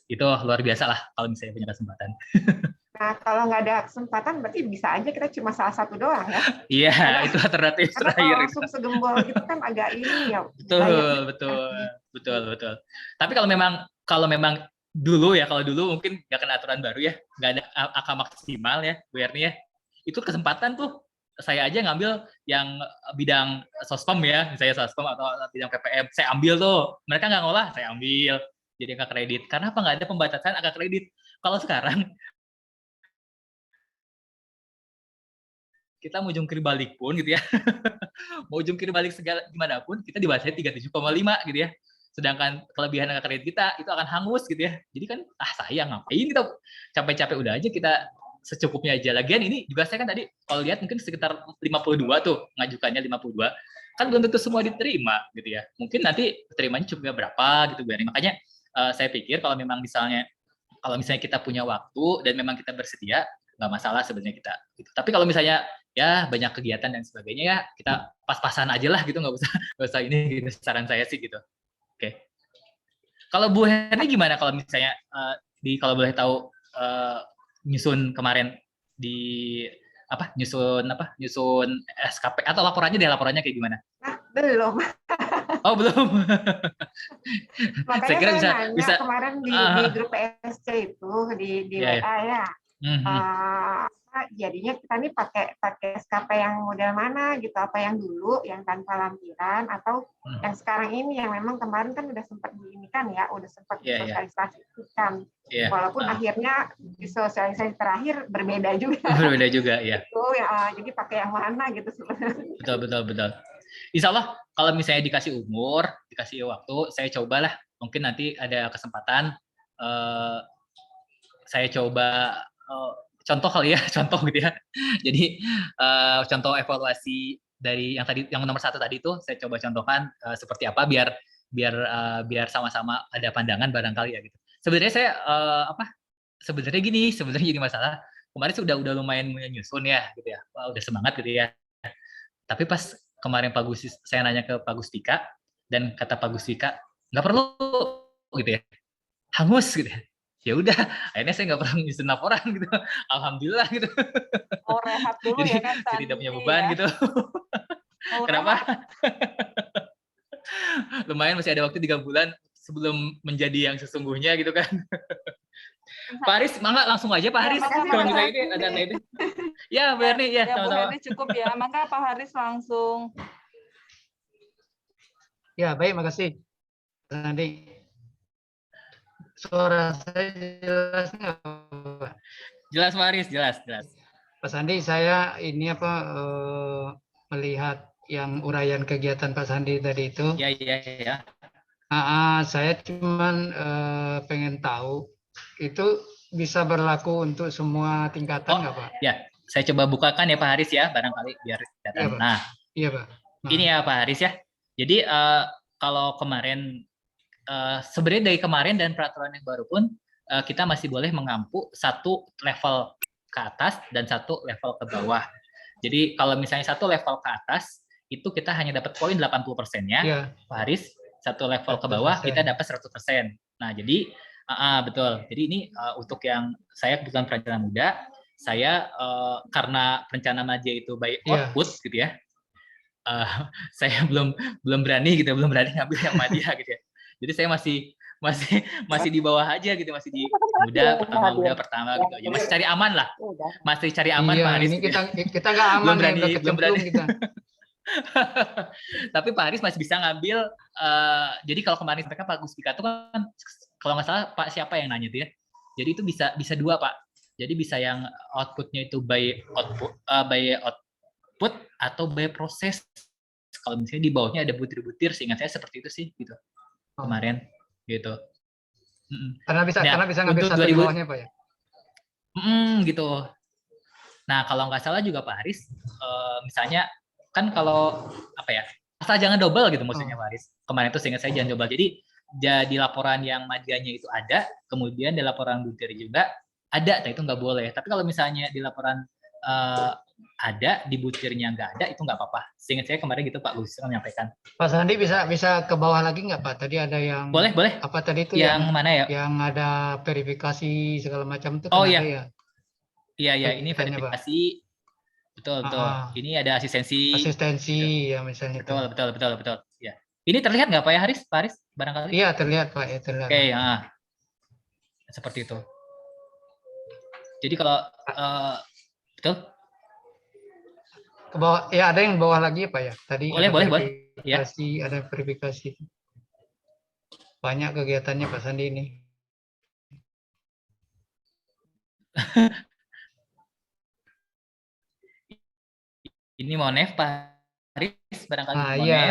Itu luar biasa lah kalau misalnya punya kesempatan. Nah, kalau nggak ada kesempatan, berarti bisa aja kita cuma salah satu doang ya. Iya, itu alternatif terakhir. Kalau langsung segembol gitu kan agak ini ya. Betul. Tapi kalau memang dulu ya, kalau dulu mungkin nggak kena aturan baru ya, nggak ada angka maksimal ya, Bu Herni ya. Itu kesempatan tuh, saya aja ngambil yang bidang sospem ya, misalnya sospem atau bidang PPM, saya ambil tuh. Mereka nggak ngolah, saya ambil. Jadi angka kredit. Karena apa? Nggak ada pembatasan angka kredit. Kalau sekarang, kita mau jungkir balik pun gitu ya, mau jungkir balik segala gimana pun, kita dibatasi 37,5 gitu ya. Sedangkan kelebihan angka kredit kita itu akan hangus gitu ya. Jadi kan, sayang ngapain kita capek-capek, udah aja kita secukupnya aja. Lagian ini juga saya kan tadi kalau lihat mungkin sekitar 52 tuh ngajukannya 52, kan belum tentu semua diterima gitu ya. Mungkin nanti terimanya cuma berapa gitu Bu. Makanya saya pikir kalau misalnya kita punya waktu dan memang kita bersedia, nggak masalah sebenarnya kita gitu. Tapi kalau misalnya ya banyak kegiatan dan sebagainya ya kita pas-pasan aja lah gitu, nggak usah ini gitu, saran saya sih gitu. Oke. Kalau Bu Herni gimana kalau misalnya kalau boleh tahu nyusun kemarin nyusun SKP atau laporannya kayak gimana? Belum. Oh, belum. Makanya saya kira bisa kemarin di grup PSC itu di WA ya. Jadinya kita nih pakai SKP yang model mana gitu, apa yang dulu yang tanpa lampiran atau yang sekarang ini yang memang kemarin kan udah sempat diinikan ya, udah sempat disosialisasikan. Walaupun akhirnya di sosialisasi terakhir berbeda juga. Berbeda juga ya. Itu ya, jadi pakai yang mana gitu sebenarnya. Betul. Insya Allah kalau misalnya dikasih umur, dikasih waktu, saya cobalah. Mungkin nanti ada kesempatan saya coba contoh kali ya, contoh gitu ya. Jadi contoh evaluasi dari yang nomor 1 tadi itu saya coba contohkan seperti apa biar sama-sama ada pandangan barangkali ya gitu. Sebenarnya saya sebenarnya jadi masalah. Kemarin sih udah lumayan menyusun ya gitu ya. Wah, udah semangat gitu ya. Tapi pas kemarin saya nanya ke Pak Gustika dan kata Pak Gustika nggak perlu gitu ya. Hangus gitu ya. Ya udah, akhirnya saya nggak pernah nyusun laporan gitu. Alhamdulillah gitu. Oh, rehat dulu jadi, ya kan. Jadi tidak punya beban ya. Gitu. Kenapa? Lumayan masih ada waktu 3 bulan sebelum menjadi yang sesungguhnya gitu kan. Pak Haris, mangga langsung aja Pak Haris. Kalau misalnya ini ada itu. Ya, Bu Herni, ya, Ya, Bu sama-sama. Herni cukup ya. Maka Pak Haris langsung. Ya, baik, makasih. Nanti suara saya jelas nggak, Pak? Jelas, Pak Haris, jelas. Pak Sandi, saya ini melihat yang uraian kegiatan Pak Sandi tadi itu. Ya. Saya cuman pengen tahu itu bisa berlaku untuk semua tingkatan nggak, Pak? Ya, saya coba bukakan ya Pak Haris ya, barangkali biar kelihatan. Iya, Pak. Nah, Iya, Pak. ini ya Pak Haris ya. Jadi kalau kemarin sebenarnya dari kemarin dan peraturan yang baru pun kita masih boleh mengampu satu level ke atas dan satu level ke bawah. Jadi kalau misalnya satu level ke atas itu kita hanya dapat poin 80%-nya, Iya. Pak Haris. Satu level ke bawah 100%. kita dapat 100%. Nah, jadi betul. Jadi ini untuk yang saya kebetulan perencana muda, saya karena perencana Madya itu by output gitu ya. Saya belum berani ngambil yang Madya gitu ya. Jadi saya masih di bawah aja gitu, masih di muda pertama gitu. Jadi masih cari aman lah. Masih cari aman Pak Haris. Ini gitu. kita nggak aman, belum berani. kita. Tapi Pak Haris masih bisa ngambil. Jadi kalau kemarin mereka Pak Guspika itu kan kalau nggak salah Pak siapa yang nanya tuh ya. Jadi itu bisa dua Pak. Jadi bisa yang outputnya itu by output atau by proses. Kalau misalnya di bawahnya ada butir-butir, seingat saya seperti itu sih gitu kemarin gitu. Karena bisa ngambil satu di bawahnya Pak ya. Gitu. Nah kalau nggak salah juga Pak Haris, misalnya kan kalau apa ya, asal jangan double gitu maksudnya Pak Haris. Kemarin itu seingat saya jangan double. Jadi laporan yang Madyanya itu ada, kemudian di laporan butir juga ada, nah itu nggak boleh. Tapi kalau misalnya di laporan ada, di butirnya nggak ada, itu nggak apa-apa. Seingat saya kemarin gitu Pak Luis menyampaikan. Pak Sandi bisa ke bawah lagi nggak Pak? Tadi ada yang boleh. Apa tadi itu yang mana ya? Yang ada verifikasi segala macam itu. Oh iya. Ya. Iya, ini verifikasi. Betul. Ini ada asistensi. Asistensi ya misalnya. Betul. Ya. Ini terlihat nggak Pak ya Haris? Pak Haris barangkali? Iya terlihat Pak. Ya, terlihat. Oke, seperti itu. Jadi kalau betul. Ke bawah, ya ada yang bawah lagi Pak ya. Tadi boleh. Ya. Ada verifikasi. Banyak kegiatannya Pak Sandi ini. Ini Monef Pak Haris barangkali Monef. Iya.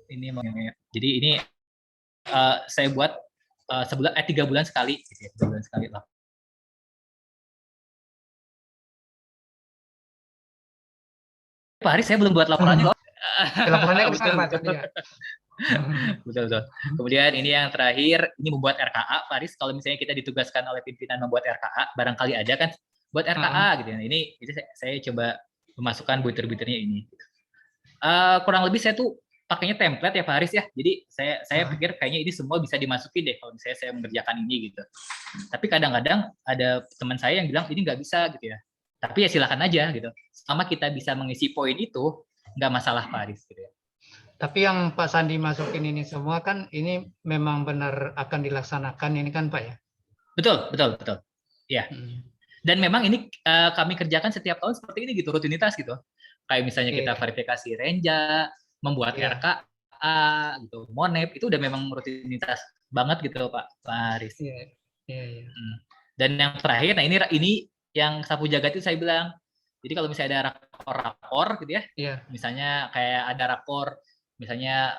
Ini Monef. Jadi ini saya buat 3 bulan sekali, gitu ya, 3 bulan sekali lah. Pak Haris saya belum buat laporannya. Laporannya betul. Betul. Kemudian ini yang terakhir, ini membuat RKA, Pak Haris. Kalau misalnya kita ditugaskan oleh pimpinan membuat RKA, barangkali ada kan buat RKA gitu ya. Ini saya coba memasukkan butir-butirnya ini. Kurang lebih saya tuh pakainya template ya Pak Haris ya. Jadi saya pikir kayaknya ini semua bisa dimasukin deh kalau misalnya saya mengerjakan ini gitu. Tapi kadang-kadang ada teman saya yang bilang ini nggak bisa gitu ya. Tapi ya silakan aja gitu. Selama kita bisa mengisi poin itu, nggak masalah Pak Haris gitu ya. Tapi yang Pak Sandi masukin ini semua kan ini memang benar akan dilaksanakan ini kan Pak ya? Betul. Ya. Dan memang ini kami kerjakan setiap tahun seperti ini gitu, rutinitas gitu. Kayak misalnya kita verifikasi Renja, membuat RKA gitu, Monep, itu udah memang rutinitas banget gitu Pak Haris. Iya. Dan yang terakhir, nah ini yang sapu jagat itu saya bilang. Jadi kalau misalnya ada rapor gitu ya, misalnya kayak ada rapor, misalnya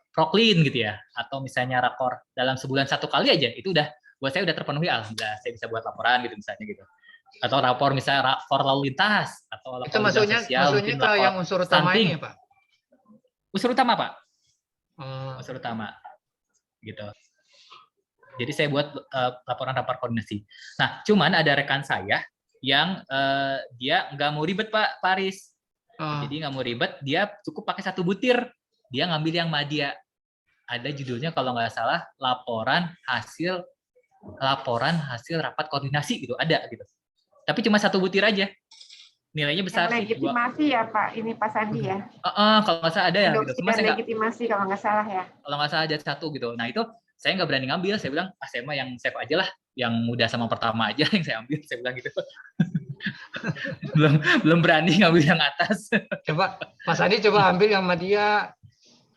proklin gitu ya, atau misalnya rapor dalam sebulan 1 kali aja, itu udah buat saya udah terpenuhi, alhamdulillah saya bisa buat laporan gitu misalnya gitu. Atau rapor misalnya rapor lalu lintas atau lapor itu maksudnya ke yang unsur utama ini ya Pak? Unsur utama Pak. Unsur utama gitu. Jadi saya buat laporan rapor koordinasi. Nah, cuman ada rekan saya yang dia nggak mau ribet Pak Haris. Jadi nggak mau ribet, dia cukup pakai 1 butir. Dia ngambil yang Madya. Ada judulnya kalau nggak salah laporan hasil rapat koordinasi gitu, ada gitu. Tapi cuma 1 butir aja. Nilainya besar sih. Legitimasi ya Pak, ini Pak Sandi ya. Kalau nggak salah ada ya gitu. Cuma legitimasi kalau nggak salah ya. Kalau nggak salah ada 1 gitu. Nah itu saya nggak berani ngambil. Saya bilang, saya mah yang save aja lah, yang mudah sama pertama aja yang saya ambil. Saya bilang gitu. belum berani ngambil yang atas. Coba Mas Andi coba ambil yang media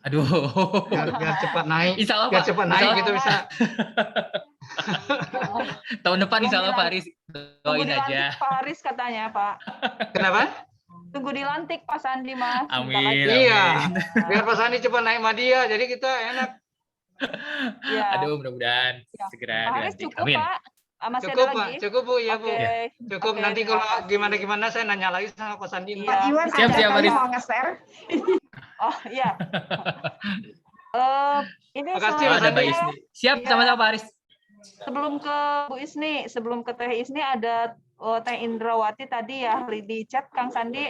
Aduh. biar cepat naik. Insya Allah, Biar Pak. cepat Insya naik Allah. gitu bisa. Tahun depan insya Allah Pak Haris Tunggu doain dilantik aja. Pak Haris katanya Pak. Kenapa? Tunggu dilantik Pak Sandi Mas. Amin. Bentar lagi. Iya. Amin. Biar Mas Andi cepat naik media, jadi kita enak. Iya. Aduh, mudah-mudahan Ya. segera Pak Haris dilantik. cukup Amin. Pak. Masih Cukup ada Pak, lagi? cukup Bu ya Bu. Oke. Cukup. Oke, Nanti terima kalau kasih. gimana saya nanya lagi sama Pak Sandi. Iya. Pak Iwan Siap, ada siap, kali Haris. mau nge-share. Oh iya. Ini Makasih, Oh, Mas ada Mbak Andi. Isni. Siap, Iya. sama-sama Pak Haris. sebelum ke Bu Isni, sebelum ke Teh Isni ada Teh Indrawati tadi ya di chat Kang Sandi.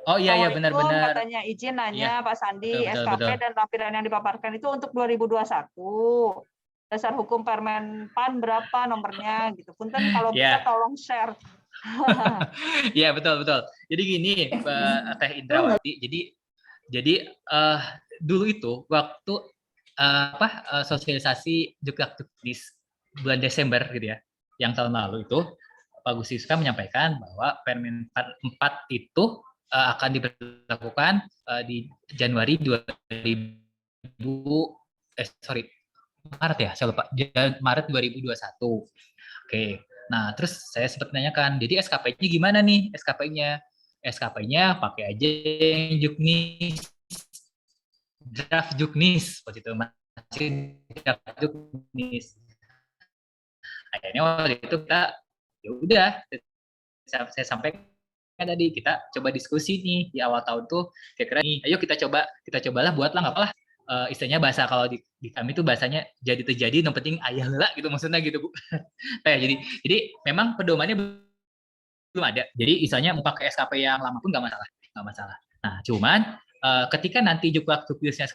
Oh iya iya Assalamualaikum, benar-benar. katanya izin nanya Pak Sandi, Betul, SKP betul. dan lampiran yang dipaparkan itu untuk 2021. Dasar hukum Permenpan berapa nomornya gitu. Punten kalau bisa Ya. tolong share. Iya betul betul. Jadi gini Mbak Teh Indrawati. Jadi dulu itu waktu sosialisasi Juknis bulan Desember gitu ya, yang tahun lalu itu Pak Gus Siska menyampaikan bahwa Permen 4 itu akan diberlakukan di Januari 2000 Maret ya, saya lupa. Maret 2021. Oke. Nah, terus saya sempat menanyakan, jadi SKP-nya gimana nih? SKP-nya pakai aja yang Juknis. Draft Juknis waktu itu masih draft Juknis. Akhirnya waktu itu kita ya udah saya sampaikan tadi kita coba diskusi nih di awal tahun tuh kira-kira nih ayo kita cobalah buatlah nggak apa-apa istilahnya bahasa kalau di kami tuh bahasanya jadi terjadi yang penting ayah lah gitu maksudnya gitu Bu. jadi memang pedomannya belum ada. Jadi istilahnya mau pakai SKP yang lama pun nggak masalah. Nah cuman ketika nanti Juknisnya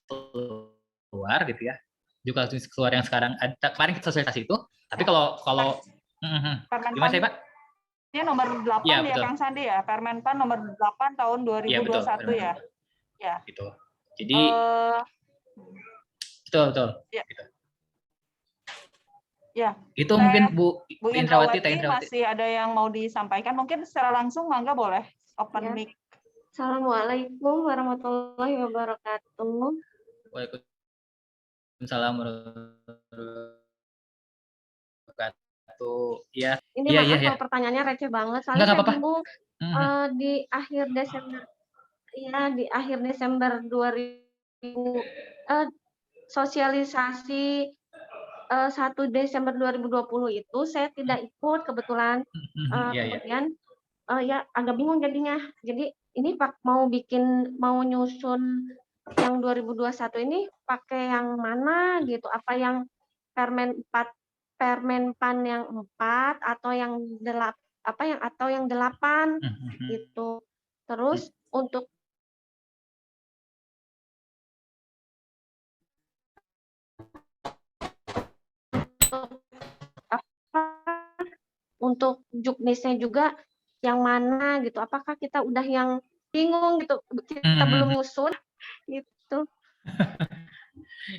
keluar gitu ya, Juknis keluar yang sekarang kemarin kita sosialisasi itu, tapi kalau gimana sih Pak? Ini nomor 8 ya betul. Kang Sandi ya, Permenpan nomor 8 tahun 2021 ya. Betul, ya. Ya. Gitu. Jadi betul. Ya. Gitu. Ya. Itu mungkin Bu Indrawati, Teh Indrawati masih ada yang mau disampaikan, mungkin secara langsung mangga boleh open mic. Assalamualaikum warahmatullahi wabarakatuh. Waalaikumsalam warahmatullahi wabarakatuh. Ya. Ini maaf kalau pertanyaannya receh banget, soalnya saya bingung di akhir Desember, di akhir Desember 2000 sosialisasi 1 Desember 2020 itu saya tidak ikut kebetulan. Kemudian ya agak bingung jadinya. Jadi ini mau nyusun yang 2021 ini pakai yang mana gitu? Apa yang Permenpan yang 4 atau yang 8 gitu. Terus untuk untuk Juknisnya juga yang mana gitu? Apakah kita udah yang bingung gitu? Kita belum nyusun gitu.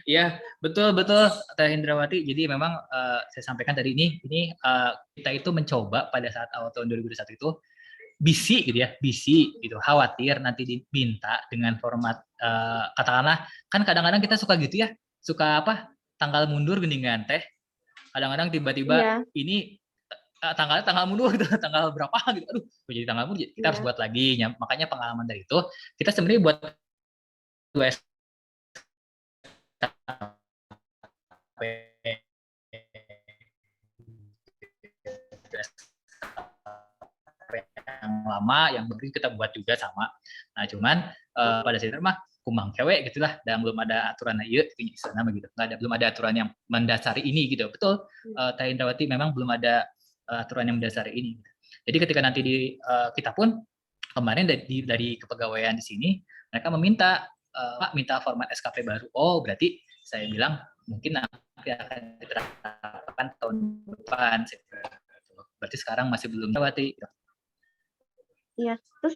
Iya, betul Teh Indrawati. Jadi memang saya sampaikan tadi ini kita itu mencoba pada saat awal tahun 2021 itu bisi gitu, khawatir nanti diminta dengan format katakanlah kan kadang-kadang kita suka gitu ya, suka tanggal mundur geningan Teh. Kadang-kadang tiba-tiba ini tanggal mundur gitu, tanggal berapa gitu. Aduh, jadi tanggal mundur kita harus buat lagi. Makanya pengalaman dari itu kita sebenarnya buat yang lama, yang baru kita buat juga sama. Nah, cuman pada saat itu mah kumang cewek gitulah, dan belum ada aturan sana begitu. Belum ada aturan yang mendasari ini gitu. Betul, Teh Indrawati memang belum ada aturan yang mendasari ini. Jadi ketika nanti kita pun kemarin dari kepegawaian di sini mereka meminta Pak minta format SKP baru. Oh, berarti saya bilang mungkin nanti akan diterapkan tahun depan. Berarti sekarang masih belum Indrawati. Iya, terus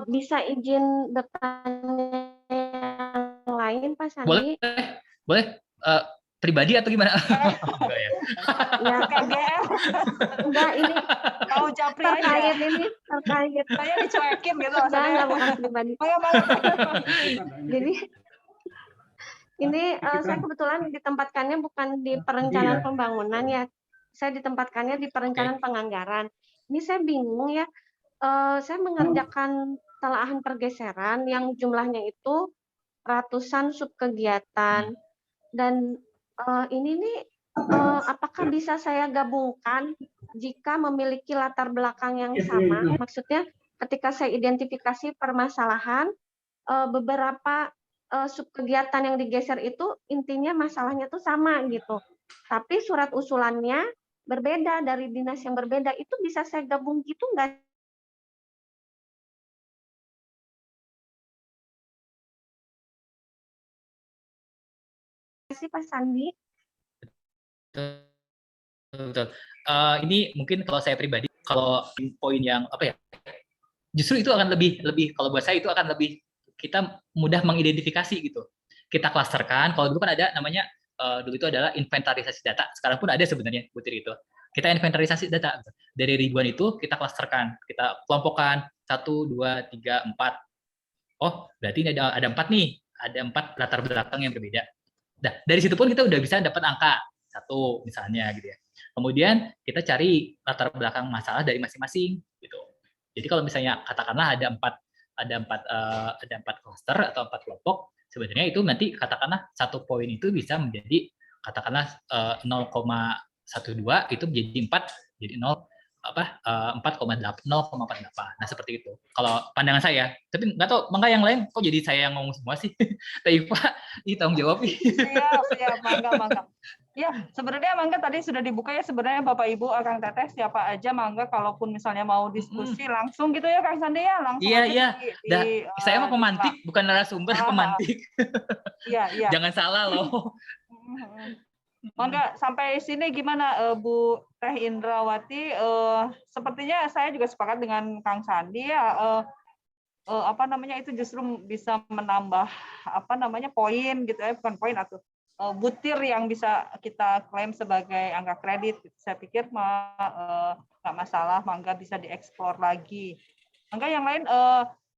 bisa izin bertanya yang lain Pak Sandi? Boleh. pribadi atau gimana? Enggak ya. Ya, KGL enggak ini mau Japri terkait aja. ini terkait. Saya dicuekin gitu Enggak maksudnya. bukan pribadi. Mangga. Jadi ini saya kebetulan ditempatkannya bukan di perencanaan pembangunan ya. Saya ditempatkannya di perencanaan penganggaran. Ini saya bingung ya. Saya mengerjakan telaahan pergeseran yang jumlahnya itu ratusan subkegiatan. Dan ini nih apakah bisa saya gabungkan jika memiliki latar belakang yang sama? Maksudnya ketika saya identifikasi permasalahan, beberapa subkegiatan yang digeser itu intinya masalahnya tuh sama gitu. Tapi surat usulannya berbeda dari dinas yang berbeda. Itu bisa saya gabung gitu nggak sih Pak Sandi? Betul. Ini mungkin kalau saya pribadi, kalau poin yang apa ya, justru itu akan lebih kalau buat saya itu akan lebih kita mudah mengidentifikasi gitu. Kita klasterkan. Kalau dulu kan ada namanya dulu itu adalah inventarisasi data. Sekarang pun ada sebenarnya butir itu. Kita inventarisasi data dari ribuan itu kita klasterkan, kita kelompokkan 1, 2, 3, 4. Oh, berarti ini ada 4 nih, ada 4 latar belakang yang berbeda. Nah, dari situ pun kita udah bisa dapat angka 1 misalnya gitu ya. Kemudian kita cari latar belakang masalah dari masing-masing gitu. Jadi kalau misalnya katakanlah ada 4 cluster atau 4 kelompok, sebenarnya itu nanti katakanlah 1 poin itu bisa menjadi katakanlah 0,12 itu menjadi 4, jadi 4,8. Nah, seperti itu. Kalau pandangan saya. Tapi nggak tahu, Mangga yang lain kok jadi saya yang ngomong semua sih. Tapi Pak, tanggung jawab. Siap, Mangga. Ya, sebenarnya Mangga tadi sudah dibuka ya, sebenarnya Bapak Ibu, Kang Teteh, siapa aja Mangga kalaupun misalnya mau diskusi langsung gitu ya Kang Sandi ya, langsung iya. Saya mah pemantik, bukan narasumber, pemantik. Iya. Jangan salah loh. Mangga, sampai sini gimana Bu Teh Indrawati? Sepertinya saya juga sepakat dengan Kang Sandi ya. Itu justru bisa menambah poin gitu ya, bukan poin atau butir yang bisa kita klaim sebagai angka kredit. Saya pikir nggak masalah, Mangga bisa dieksplor lagi. Mangga yang lain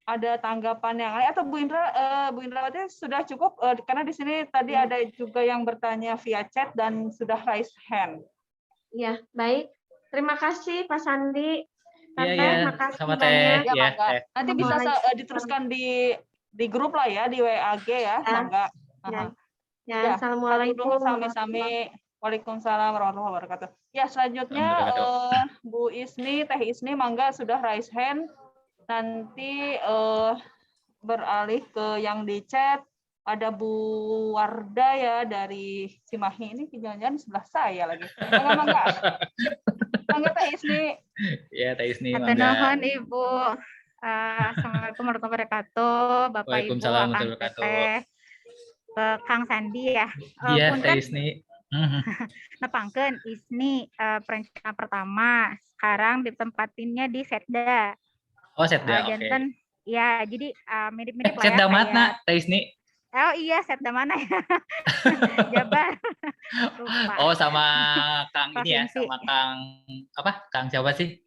ada tanggapan yang lain atau Bu Indrawati sudah cukup karena di sini tadi ada juga yang bertanya via chat dan sudah raise hand. Ya, baik. Terima kasih Pak Sandi. Iya. Makasih sama banyak. Teh. Ya, nanti bisa diteruskan di grup lah ya, di WAG ya, Mangga. Ya, assalamualaikum. Sami-sami. Waalaikumsalam warahmatullahi wabarakatuh. Ya, selanjutnya Bu Isni, Teh Isni, Mangga sudah raise hand. Nanti beralih ke yang di chat. Ada Bu Warda ya dari Cimahi, ini jangan-jangan sebelah saya lagi. Mangga Teh Isni. Ya, Teh Isni. Hatur nuhun Ibu. Assalamualaikum warahmatullahi wabarakatuh. Bapak Ibu, Kang Teteh, Kang Sandi ya. Iya, Teh Isni. Nepangkeun Isni perencana pertama. Sekarang ditempatinnya di Setda. Oh, Setda, oke. Janten, ya, jadi mirip-mirip lah ya. Setda mana, Teh Isni? Oh iya, Setda mana ya? Jabar. Lupa. Oh, sama Kang ini ya, sama Kang siapa sih?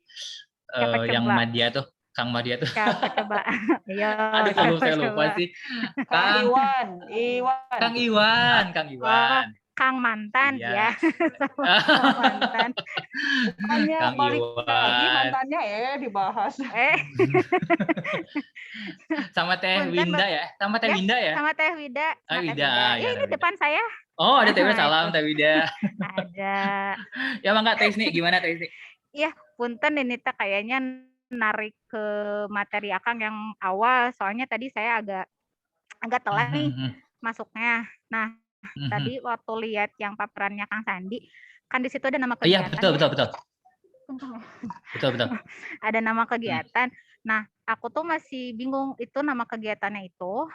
Yang Madia tuh, Kang Madia tuh. Siapa coba? Iya. Aduh, saya lupa sih. Kang Iwan. Kang mantan ya. Mantan. Bukannya balik lagi mantannya dibahas. Sama Teh Winda ya? Sama Teh Winda ya? Sama Teh Wida. Wida. Ya, ini depan saya. Oh, ada Teh Wida. Salam Teh Wida. Ada. Ya, Mangga Teh Isni, gimana Teh Isni? Iya, punten ini kayaknya narik ke materi Akang yang awal, soalnya tadi saya agak telat nih masuknya. Nah, tadi waktu lihat yang paparannya Kang Sandi, kan di situ ada nama kegiatan. Iya, betul. Betul. Ada nama kegiatan. Nah, aku tuh masih bingung itu nama kegiatannya itu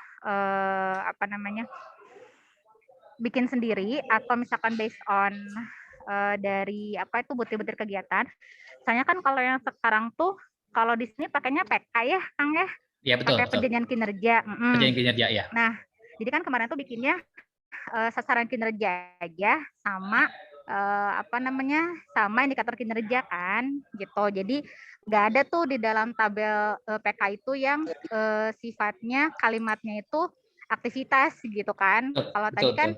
bikin sendiri atau misalkan based on dari butir-butir kegiatan. Soalnya kan kalau yang sekarang tuh kalau di sini pakainya PK ya, Kang ya? Iya, betul. Pakai perjanjian kinerja. Perjanjian kinerja ya. Nah, jadi kan kemarin tuh bikinnya sasaran kinerja aja sama sama indikator kinerja kan gitu. Jadi nggak ada tuh di dalam tabel PK itu yang sifatnya kalimatnya itu aktivitas gitu kan. Kalau tadi kan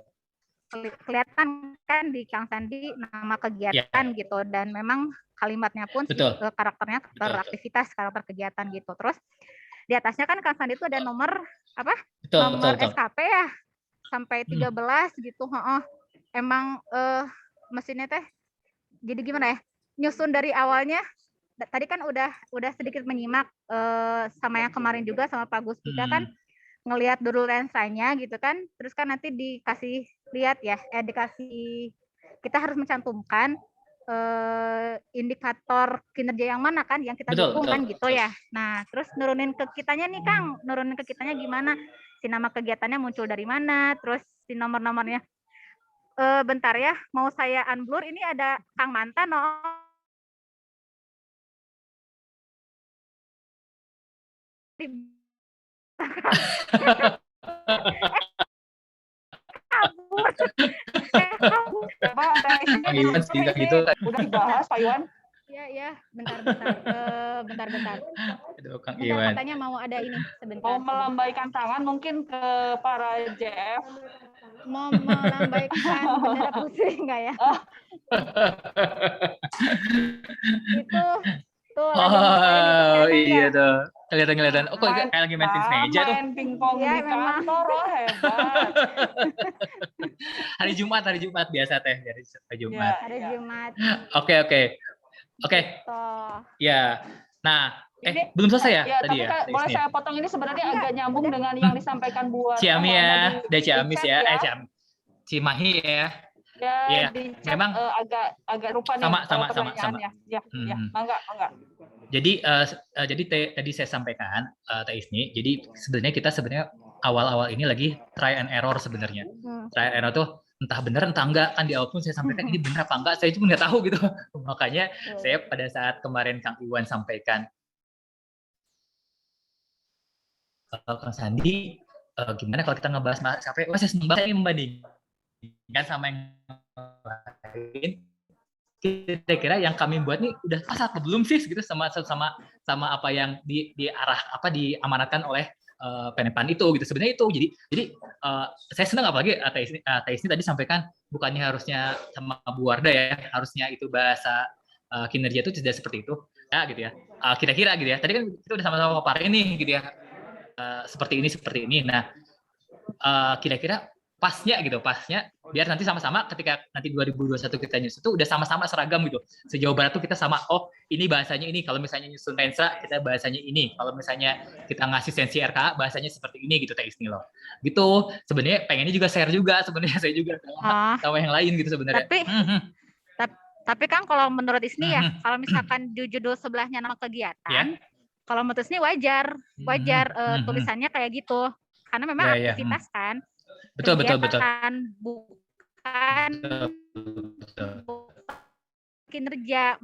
kelihatan kan di Kang Sandi nama kegiatan gitu, dan memang kalimatnya pun karakternya beraktivitas, karakter kegiatan gitu. Terus di atasnya kan Kang Sandi itu ada nomor apa? Nomor SKP ya sampai 13 gitu. Emang mesinnya teh jadi gimana ya? Nyusun dari awalnya tadi kan udah sedikit menyimak sama yang kemarin juga sama Pak Guspika kan ngelihat dulu lensanya gitu kan, terus kan nanti dikasih lihat ya, kita harus mencantumkan indikator kinerja yang mana kan yang kita dukung kan gitu ya. Nah terus nurunin ke kitanya nih Kang, nurunin ke kitanya gimana, si nama kegiatannya muncul dari mana, terus si nomor-nomornya. Bentar ya, mau saya unblur, ini ada Kang Manta Udah dibahas Pak Iwan. Ya, bentar. Kang Iwan. Katanya mau ada ini sebentar. Mau melambaikan tangan mungkin ke para JF. Mau melambaikan bendera putih enggak ya? Itu tuh iya tuh. Kelihatan. Oh, kok kayak lagi main tenis meja tuh. Main pingpong di kantor, hebat. Hari Jumat biasa teh, hari Jumat. Hari Jumat. Oke. Ya. Nah, belum selesai ya tadi ya? Boleh saya potong, ini sebenarnya agak nyambung dengan yang disampaikan buat Ciami ya, dari Ciamis ya. Cimahi ya. Ya, memang agak rupa nih sama. Ya, mangga. Jadi tadi saya sampaikan Teh Isni, jadi sebenarnya kita awal-awal ini lagi try and error sebenarnya. Try and error tuh entah benar entah enggak, kan di awal pun saya sampaikan ini benar apa enggak, saya cuma nggak tahu gitu. Makanya saya pada saat kemarin Kang Iwan sampaikan, Kang Sandi, gimana kalau kita ngebahas sampai saya senang banget ini membandingkan sama yang lain. Kira-kira yang kami buat nih udah pas atau belum sih gitu sama apa yang diamanatkan oleh Penepan itu gitu. Sebenarnya itu jadi saya senang, apalagi Ateis ini tadi sampaikan bukannya harusnya sama Bu Warda ya, harusnya itu bahasa kinerja itu tidak seperti itu ya gitu ya. Kira-kira gitu ya. Tadi kan kita udah sama-sama paparin nih gitu ya. Seperti ini. Nah, kira-kira pasnya biar nanti sama-sama ketika nanti 2021 kita nyusun itu udah sama-sama seragam gitu. Sejauh barat tuh kita sama, oh ini bahasanya ini, kalau misalnya nyusun Renstra kita bahasanya ini, kalau misalnya kita ngasih sensi RKA bahasanya seperti ini gitu Teh Isni loh. Gitu. Sebenarnya pengennya juga share juga sebenarnya saya juga sama yang lain gitu sebenarnya. Tapi Kang kalau menurut Isni ya, kalau misalkan di judul sebelahnya nama kegiatan, kalau menurut Isni wajar tulisannya kayak gitu. Karena memang aktivitas kan. Betul. Bukan kinerja.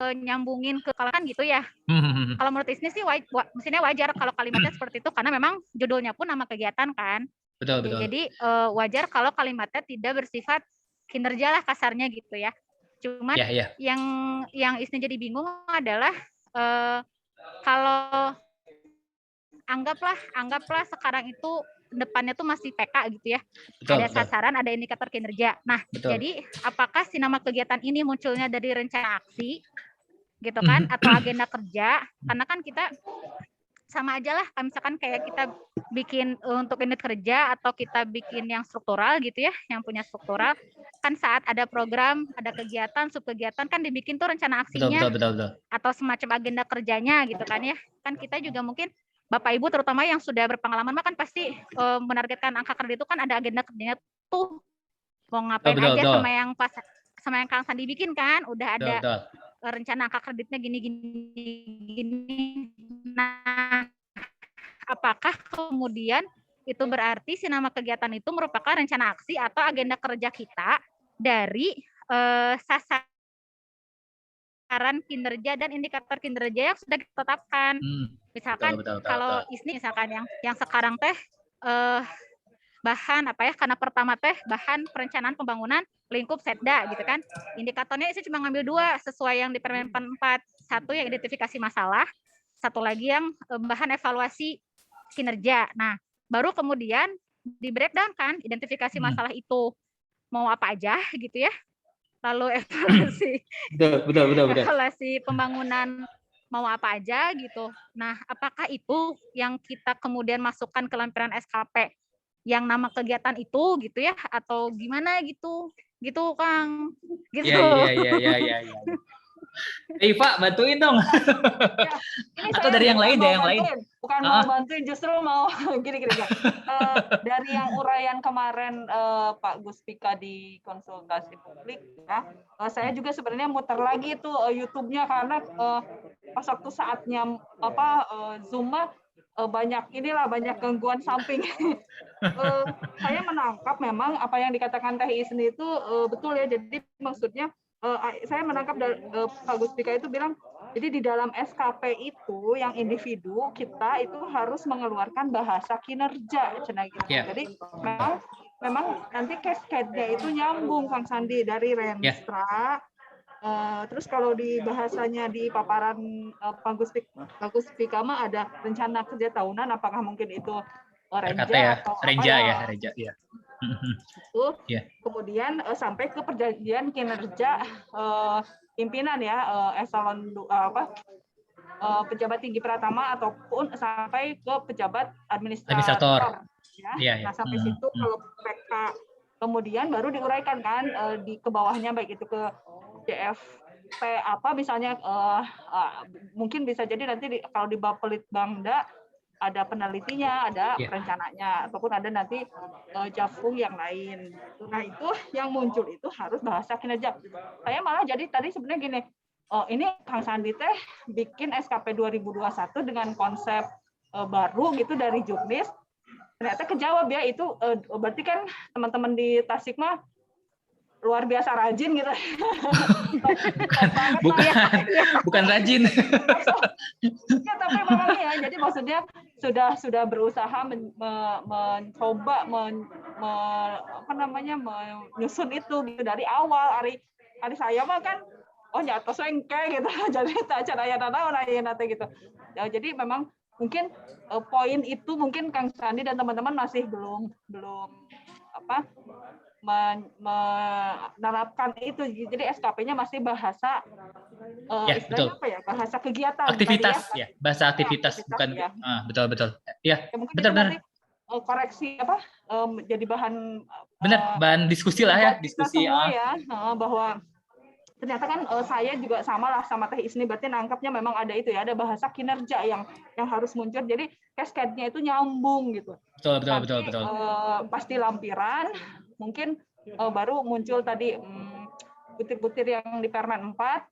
Nyambungin ke kalau kan gitu ya. Kalau menurut Isni sih mestinya wajar kalau kalimatnya seperti itu, karena memang judulnya pun nama kegiatan kan. Betul. Jadi wajar kalau kalimatnya tidak bersifat kinerja lah kasarnya gitu ya. Cuman yang Isni jadi bingung adalah kalau anggaplah sekarang itu depannya tuh masih PK gitu ya. Ada sasaran, ada indikator kinerja. Nah, jadi apakah si nama kegiatan ini munculnya dari rencana aksi gitu kan, atau agenda kerja? Karena kan kita sama aja lah, misalkan kayak kita bikin untuk unit kerja atau kita bikin yang struktural gitu ya, yang punya struktural kan, saat ada program, ada kegiatan, subkegiatan kan dibikin tuh rencana aksinya. Betul. Atau semacam agenda kerjanya gitu kan ya. Kan kita juga mungkin Bapak Ibu terutama yang sudah berpengalaman mah kan pasti menargetkan angka kredit itu kan ada agenda kerjanya tuh, mau ngapain aja. Sama yang Kang Sandi bikin kan udah ada rencana angka kreditnya gini. Nah, apakah kemudian itu berarti si nama kegiatan itu merupakan rencana aksi atau agenda kerja kita dari sasaran takaran kinerja dan indikator kinerja yang sudah kita tetapkan. Misalkan kalau ISNI misalkan yang sekarang teh bahan apa ya, karena pertama teh bahan perencanaan pembangunan lingkup Setda gitu kan. Indikatornya itu cuma ngambil 2 sesuai yang di Permen 4. Satu yang identifikasi masalah, satu lagi yang bahan evaluasi kinerja. Nah, baru kemudian di breakdown kan identifikasi masalah itu mau apa aja gitu ya. Lalu evaluasi evaluasi pembangunan mau apa aja gitu. Nah, apakah itu yang kita kemudian masukkan ke lampiran SKP yang nama kegiatan itu gitu ya, atau gimana gitu Kang gitu. Iya. Pak, bantuin dong. Ya, ini atau dari yang lain deh, yang lain. Bukan mau bantuin, justru mau gini. Dari yang uraian kemarin Pak Guspika di konsultasi publik, ya, saya juga sebenarnya muter lagi tuh YouTube-nya karena pas waktu saatnya Zoom banyak gangguan samping. Saya menangkap memang apa yang dikatakan Teh Isni itu betul ya. Jadi maksudnya saya menangkap dari Pak Guspika itu bilang, jadi di dalam SKP itu yang individu kita itu harus mengeluarkan bahasa kinerja, gitu. Jadi memang nanti cascade-nya itu nyambung Kang Sandi dari Renstra. Terus kalau di bahasanya di paparan Pak Guspika mah ada rencana kerja tahunan, apakah mungkin itu Renja atau Renja. Itu kemudian sampai ke perjanjian kinerja pimpinan ya, eselon pejabat tinggi pratama ataupun sampai ke pejabat administrator. Ya. Nah, sampai situ kalau PK kemudian baru diuraikan kan di ke bawahnya, baik itu ke JFP misalnya mungkin bisa jadi nanti kalau di Bapelitbangda ada penelitinya, ada perencananya, ataupun ada nanti Jafung yang lain. Nah, itu yang muncul itu harus bahasa kinerja. Saya malah jadi tadi sebenarnya gini, ini Kang Sandi teh bikin SKP 2021 dengan konsep baru gitu dari Juknis. Ternyata kejawab ya, itu berarti kan teman-teman di Tasik mah luar biasa rajin gitu. bukan rajin. Ya, tapi memang ya, jadi maksudnya sudah berusaha mencoba menyusun itu gitu dari awal. Hari saya mah kan nyata sengke gitu. Jadi tak caranya nana gitu. Ya, jadi memang mungkin poin itu mungkin Kang Sandi dan teman-teman masih belum menerapkan itu. Jadi SKP-nya masih bahasa betul. Bahasa kegiatan. Aktivitas tadi, ya, bahasa aktivitas bukan. Ya. Betul. Ya, benar. Koreksi jadi bahan bahan diskusi lah ya, diskusi semua ya, bahwa ternyata kan saya juga sama lah sama Teh Isni, berarti nangkapnya memang ada itu ya, ada bahasa kinerja yang harus muncul. Jadi cascade-nya itu nyambung gitu. Betul. Pasti lampiran mungkin baru muncul tadi butir-butir yang di Permen 4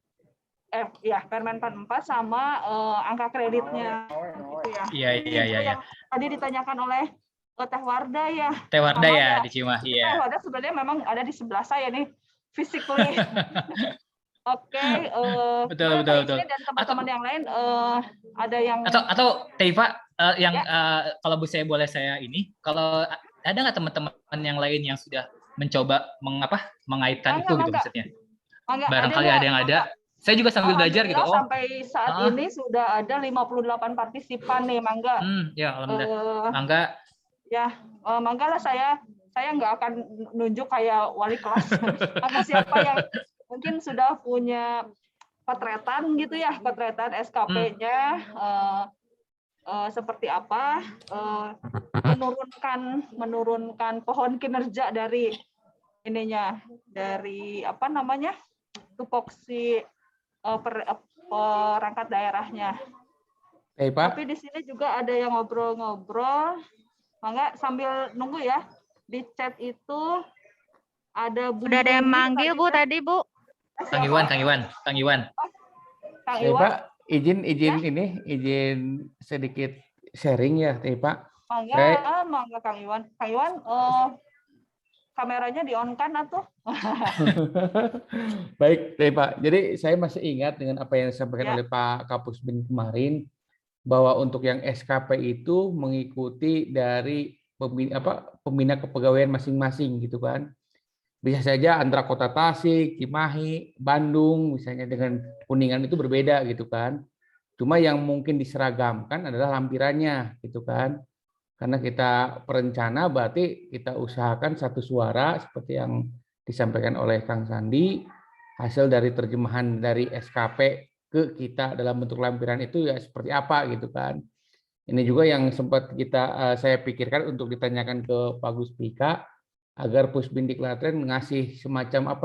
Permen 44 sama angka kreditnya gitu ya. Iya. Tadi ditanyakan oleh Teh Wardah ya. Teh Wardah ya di Cimahi ya. Teh Wardah sebenarnya memang ada di sebelah saya nih physically. Oke, betul. Dan teman-teman yang lain ada yang atau Teiva yang kalau saya boleh ini, kalau ada nggak teman-teman yang lain yang sudah mencoba mengaitkan itu gitu maksudnya? Barangkali ada yang ada. Saya juga sambil belajar gitu. Sampai saat ini sudah ada 58 partisipan nih, Mangga. Ya, alhamdulillah. Mangga. Ya, Mangga lah, saya nggak akan nunjuk kayak wali kelas. Maka siapa yang mungkin sudah punya potretan gitu ya, potretan SKP-nya seperti apa, menurunkan pohon kinerja dari tupoksi perangkat daerahnya. Tapi di sini juga ada yang ngobrol-ngobrol. Mangga sambil nunggu ya. Di chat itu ada Bu. Udah ada yang manggil Bu tadi Bu. Kang Iwan. Pak, izin sedikit sharing ya, Pak. Mangga Kang Iwan. kameranya di-on-kan atuh. Baik, Pak. Jadi saya masih ingat dengan apa yang disampaikan oleh Pak Kapusbin kemarin, bahwa untuk yang SKP itu mengikuti dari pembina kepegawaian masing-masing gitu kan. Bisa saja antara kota Tasik, Cimahi, Bandung, misalnya dengan Kuningan itu berbeda gitu kan. Cuma yang mungkin diseragamkan adalah lampirannya gitu kan. Karena kita perencana berarti kita usahakan satu suara seperti yang disampaikan oleh Kang Sandi, hasil dari terjemahan dari SKP ke kita dalam bentuk lampiran itu ya seperti apa gitu kan. Ini juga yang sempat saya pikirkan untuk ditanyakan ke Pak Gus Pika agar Pusbindiklatren ngasih semacam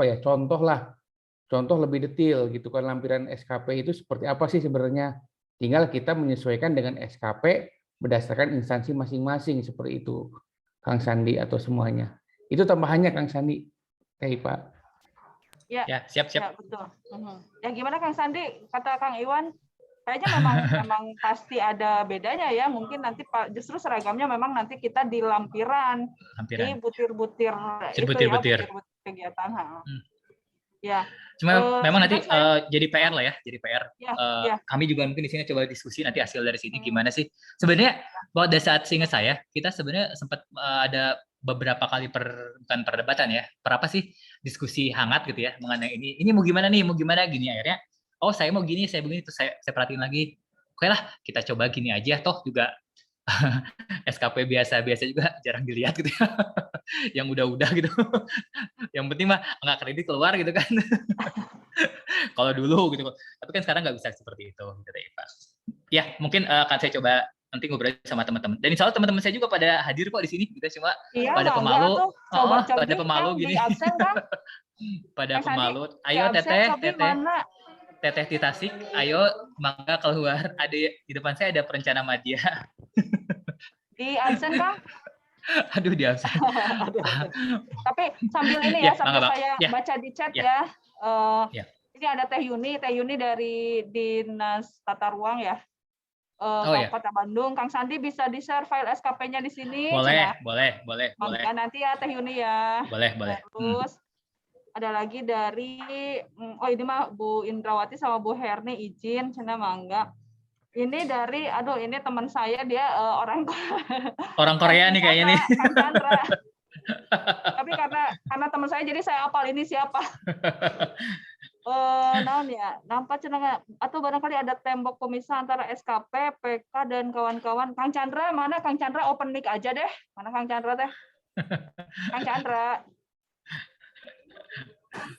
contoh lebih detail gitu kan, lampiran SKP itu seperti apa sih sebenarnya. Tinggal kita menyesuaikan dengan SKP berdasarkan instansi masing-masing seperti itu, Kang Sandi atau semuanya. Itu tambahannya Kang Sandi, Pak. Ya, siap. Ya, betul. Ya gimana Kang Sandi? Kata Kang Iwan, kayaknya memang pasti ada bedanya ya. Mungkin nanti justru seragamnya memang nanti kita di lampiran. Di butir-butir butir-butir kegiatan. Ya. Cuma memang nanti jadi PR lah ya, jadi PR. Ya. Kami juga mungkin di sini coba diskusi nanti hasil dari sini gimana sih. Sebenarnya pada saat seingat saya, kita sebenarnya sempat ada beberapa kali bukan perdebatan ya, berapa sih diskusi hangat gitu ya mengenai ini. Ini mau gimana nih, mau gimana gini, akhirnya oh saya mau gini, saya begini, terus saya perhatiin lagi. Oke lah, kita coba gini aja, toh juga SKP biasa-biasa juga jarang dilihat gitu ya. Yang udah-udah gitu. Yang penting mah nggak kredit keluar gitu kan. Kalau dulu gitu. Tapi kan sekarang nggak bisa seperti itu gitu Pak. Ya, mungkin akan saya coba nanti ngobrol sama teman-teman. Dan insya Allah teman-teman saya juga pada hadir kok di sini. Kita cuma pada pemalu. Pada pemalu gini. Absen, kan? Pada pemalu. Ayo Teteh di Tasik, ayo mangga keluar. Ada di depan saya ada perencana media. Di absen Kang? Aduh di absen. Tapi sambil ini ya, sambil saya baca di chat ya. Ini ada Teh Yuni dari Dinas Tata Ruang ya. Kota Bandung. Kang Sandi bisa di-share file SKP-nya di sini? Boleh. Nanti ya Teh Yuni ya. Boleh. Terus ada lagi dari ini mah Bu Indrawati sama Bu Herni izin cina mangga. Ini dari ini teman saya, dia orang Korea nih kayaknya nih. Kang Chandra. Tapi karena teman saya jadi saya hafal ini siapa. Naon ya, nampak cenah atau barangkali ada tembok pemisah antara SKP, PK dan kawan-kawan. Kang Chandra mana? Kang Chandra open mic aja deh. Mana Kang Chandra teh? Kang Chandra.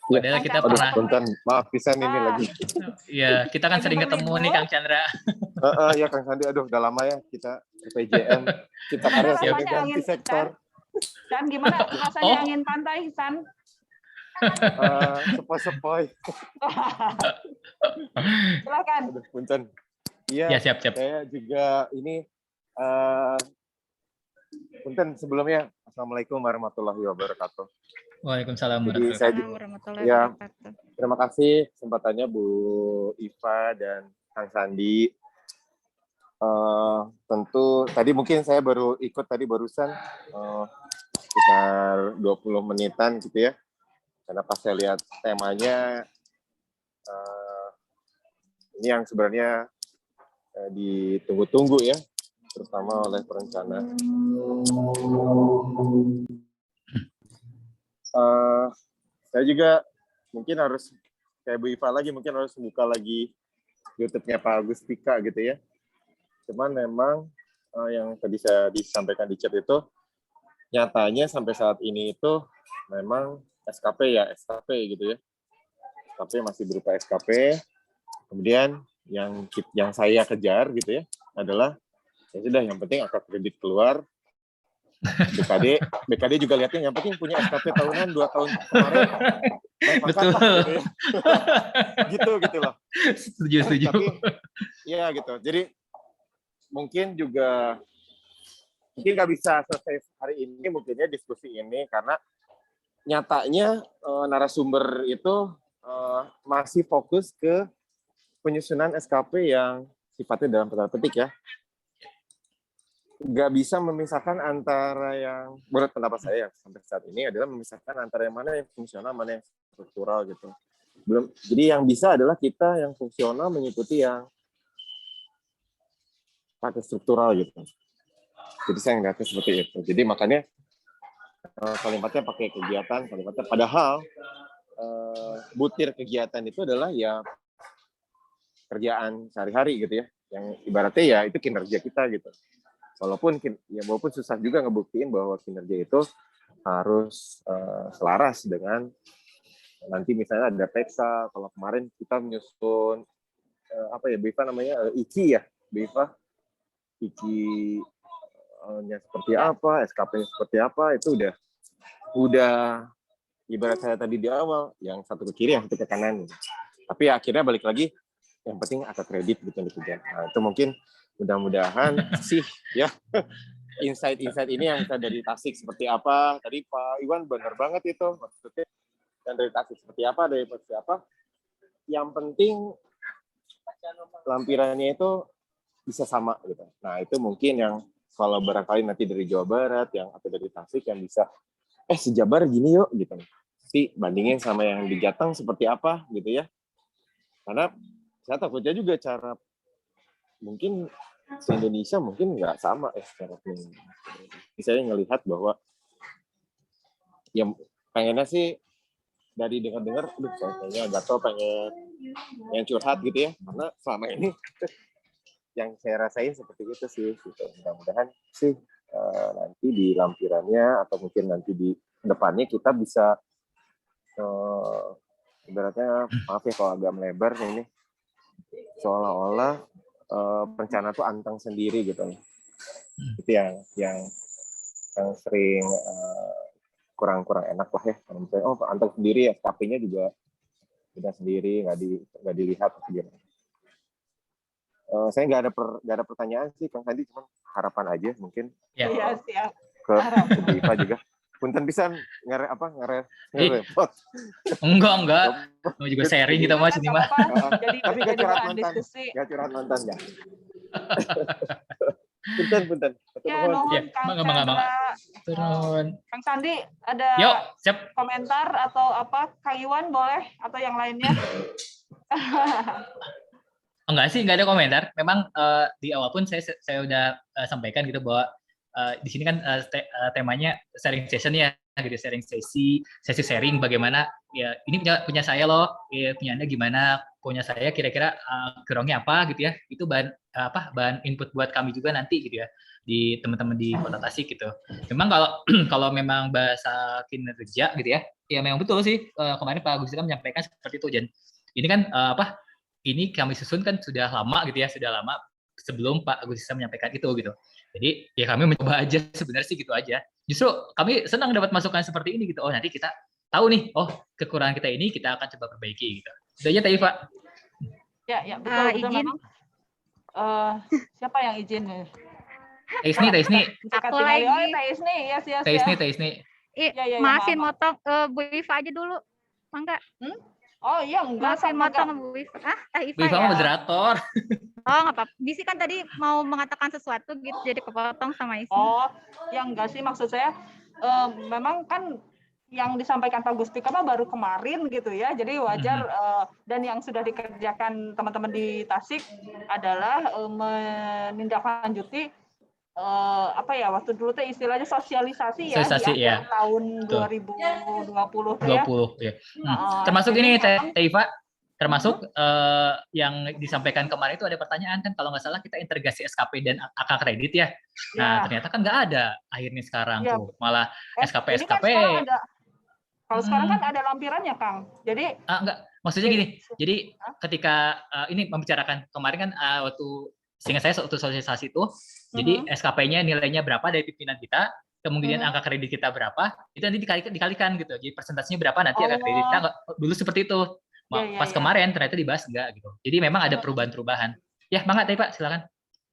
Padahal kita pernah. Maaf pisan ini lagi. Iya, kita kan sering ketemu nih Kang Chandra. Ya Kang Sandi, aduh udah lama ya kita PJM, kita karya sebagai ganti sektor. Dan gimana rasanya angin pantai, San? Sepoi-sepoi. Silakan. Aduh, punten. Iya, ya, siap. Saya juga ini punten sebelumnya. Assalamualaikum warahmatullahi wabarakatuh. Waalaikumsalam warahmatullahi wabarakatuh. Terima kasih kesempatannya Bu Iva dan Kang Sandi. Tentu tadi mungkin saya baru ikut tadi barusan sekitar 20 menitan gitu ya. Karena pas saya lihat temanya ini yang sebenarnya ditunggu-tunggu ya, terutama oleh perencana. Saya juga mungkin harus kayak Bu Iva lagi, mungkin harus buka lagi YouTube-nya Pak Gus Pika gitu ya. Cuman memang yang tadi saya disampaikan di chat itu nyatanya sampai saat ini itu memang SKP gitu ya. SKP masih berupa SKP. Kemudian yang saya kejar gitu ya adalah ya sudah yang penting angka kredit keluar. BKD juga lihatnya yang penting punya SKP tahunan 2 tahun kemarin. Betul. Gitu loh. Setuju. Tapi ya gitu. Jadi mungkin nggak bisa selesai hari ini mungkinnya diskusi ini karena nyatanya narasumber itu masih fokus ke penyusunan SKP yang sifatnya dalam tanda petik ya. nggak bisa memisahkan antara yang, menurut pendapat saya sampai saat ini adalah memisahkan antara yang mana yang fungsional, mana yang struktural gitu. Belum. Jadi yang bisa adalah kita yang fungsional mengikuti yang pakai struktural gitu. Jadi saya ngeliatnya seperti itu. Jadi makanya kalimatnya pakai kegiatan, kalimatnya padahal butir kegiatan itu adalah ya kerjaan sehari-hari gitu ya. Yang ibaratnya ya itu kinerja kita gitu. Walaupun susah juga ngebuktiin bahwa kinerja itu harus selaras dengan nanti misalnya ada peksa. Kalau kemarin kita menyusun Biva namanya IKI ya, Biva IKI-nya seperti apa, SKP-nya seperti apa, itu udah ibarat saya tadi di awal, yang satu ke kiri, yang satu ke kanan. Tapi akhirnya balik lagi, yang penting ada kredit gitu yang dikejar. Nah, itu mungkin mudah-mudahan sih ya insight ini yang kita dari Tasik seperti apa. Tadi Pak Iwan benar banget itu, maksudnya yang dari Tasik seperti apa, dari seperti apa. Yang penting lampirannya itu bisa sama gitu. Nah, itu mungkin yang kalau barangkali nanti dari Jawa Barat atau dari Tasik yang bisa sejabar gini yuk gitu. Tapi bandingin sama yang di Jateng seperti apa gitu ya. Karena saya takutnya juga cara mungkin se-Indonesia mungkin nggak sama secara misalnya ngelihat bahwa yang pengennya sih dari dengar-dengar, saya kayaknya Gato pengen yang curhat gitu ya. Karena selama ini yang saya rasain seperti itu sih. Gitu. Mudah-mudahan sih nanti di lampirannya atau mungkin nanti di depannya kita bisa ibaratnya, maaf ya kalau agak melebar ini, seolah-olah perencana tuh anteng sendiri gitu. Itu yang sering kurang enak lah ya. Kalau misalnya anteng sendiri ya, SKP-nya juga udah sendiri, nggak dilihat gimana. Saya nggak ada pertanyaan sih, Kang Sandi, cuma harapan aja mungkin. Iya, siap. Ke Diva juga. Punten bisa ngerepot. Enggak. Mau juga sharing kita Mas ini mah. Tapi nggak curhat mantan ya. Punten. Ya, nuhun Kang Chandra. Turun. Kang Sandi ada siap. Komentar atau apa? Kang Iwan boleh atau yang lainnya? Enggak sih, enggak ada komentar. Memang di awal pun saya udah sampaikan gitu bahwa di sini kan temanya sharing session ya, gitu, sharing sesi sharing bagaimana ya ini punya saya loh, ya, punya Anda gimana, punya saya kira-kira kurangnya apa gitu ya. Itu bahan input buat kami juga nanti gitu ya di teman-teman di Kota Tasik gitu. Memang kalau memang bahasa kinerja gitu ya memang betul sih kemarin Pak Agus kan menyampaikan seperti itu Jan. Ini kan ini kami susun kan sudah lama gitu ya, sudah lama sebelum Pak Agus menyampaikan itu gitu. Jadi ya kami mencoba aja sebenarnya sih gitu aja. Justru kami senang dapat masukan seperti ini gitu. Oh nanti kita tahu nih, kekurangan kita ini kita akan coba perbaiki gitu. Itu aja Teh Iva. Ya betul izin. memang. Siapa yang izin? Teh Isni. Aku lagi. Teh Isni. Maafin motong Bu Iva aja dulu. Mangga. Oh iya, enggak. Maafin motong Bu Iva. Teh Iva Bu Iva ya. moderator. Oh, nggak apa-apa. Bisi kan tadi mau mengatakan sesuatu gitu, jadi kepotong sama Isni. Oh, ya enggak sih, maksud saya memang kan yang disampaikan Pak Guspika baru kemarin gitu ya, jadi wajar dan yang sudah dikerjakan teman-teman di Tasik adalah menindaklanjuti waktu dulu teh istilahnya sosialisasi ya di akhir tahun 2020 ya. Termasuk ini Teh Iva. Termasuk yang disampaikan kemarin itu ada pertanyaan kan kalau nggak salah kita integrasi SKP dan AK kredit ya. Nah ternyata kan nggak ada akhirnya sekarang tuh malah SKP. Kan kalau sekarang kan ada lampirannya Kang. Jadi enggak maksudnya gini. Jadi ketika ini membicarakan kemarin kan waktu seingat saya waktu sosialisasi itu, jadi SKP-nya nilainya berapa dari pimpinan kita, kemudian angka kredit kita berapa, itu nanti dikalikan gitu. Jadi persentasenya berapa nanti angka kredit kita dulu seperti itu. Pas kemarin ternyata dibahas enggak gitu. Jadi memang ada perubahan-perubahan. Ya, Mangga Teh Pak, silakan.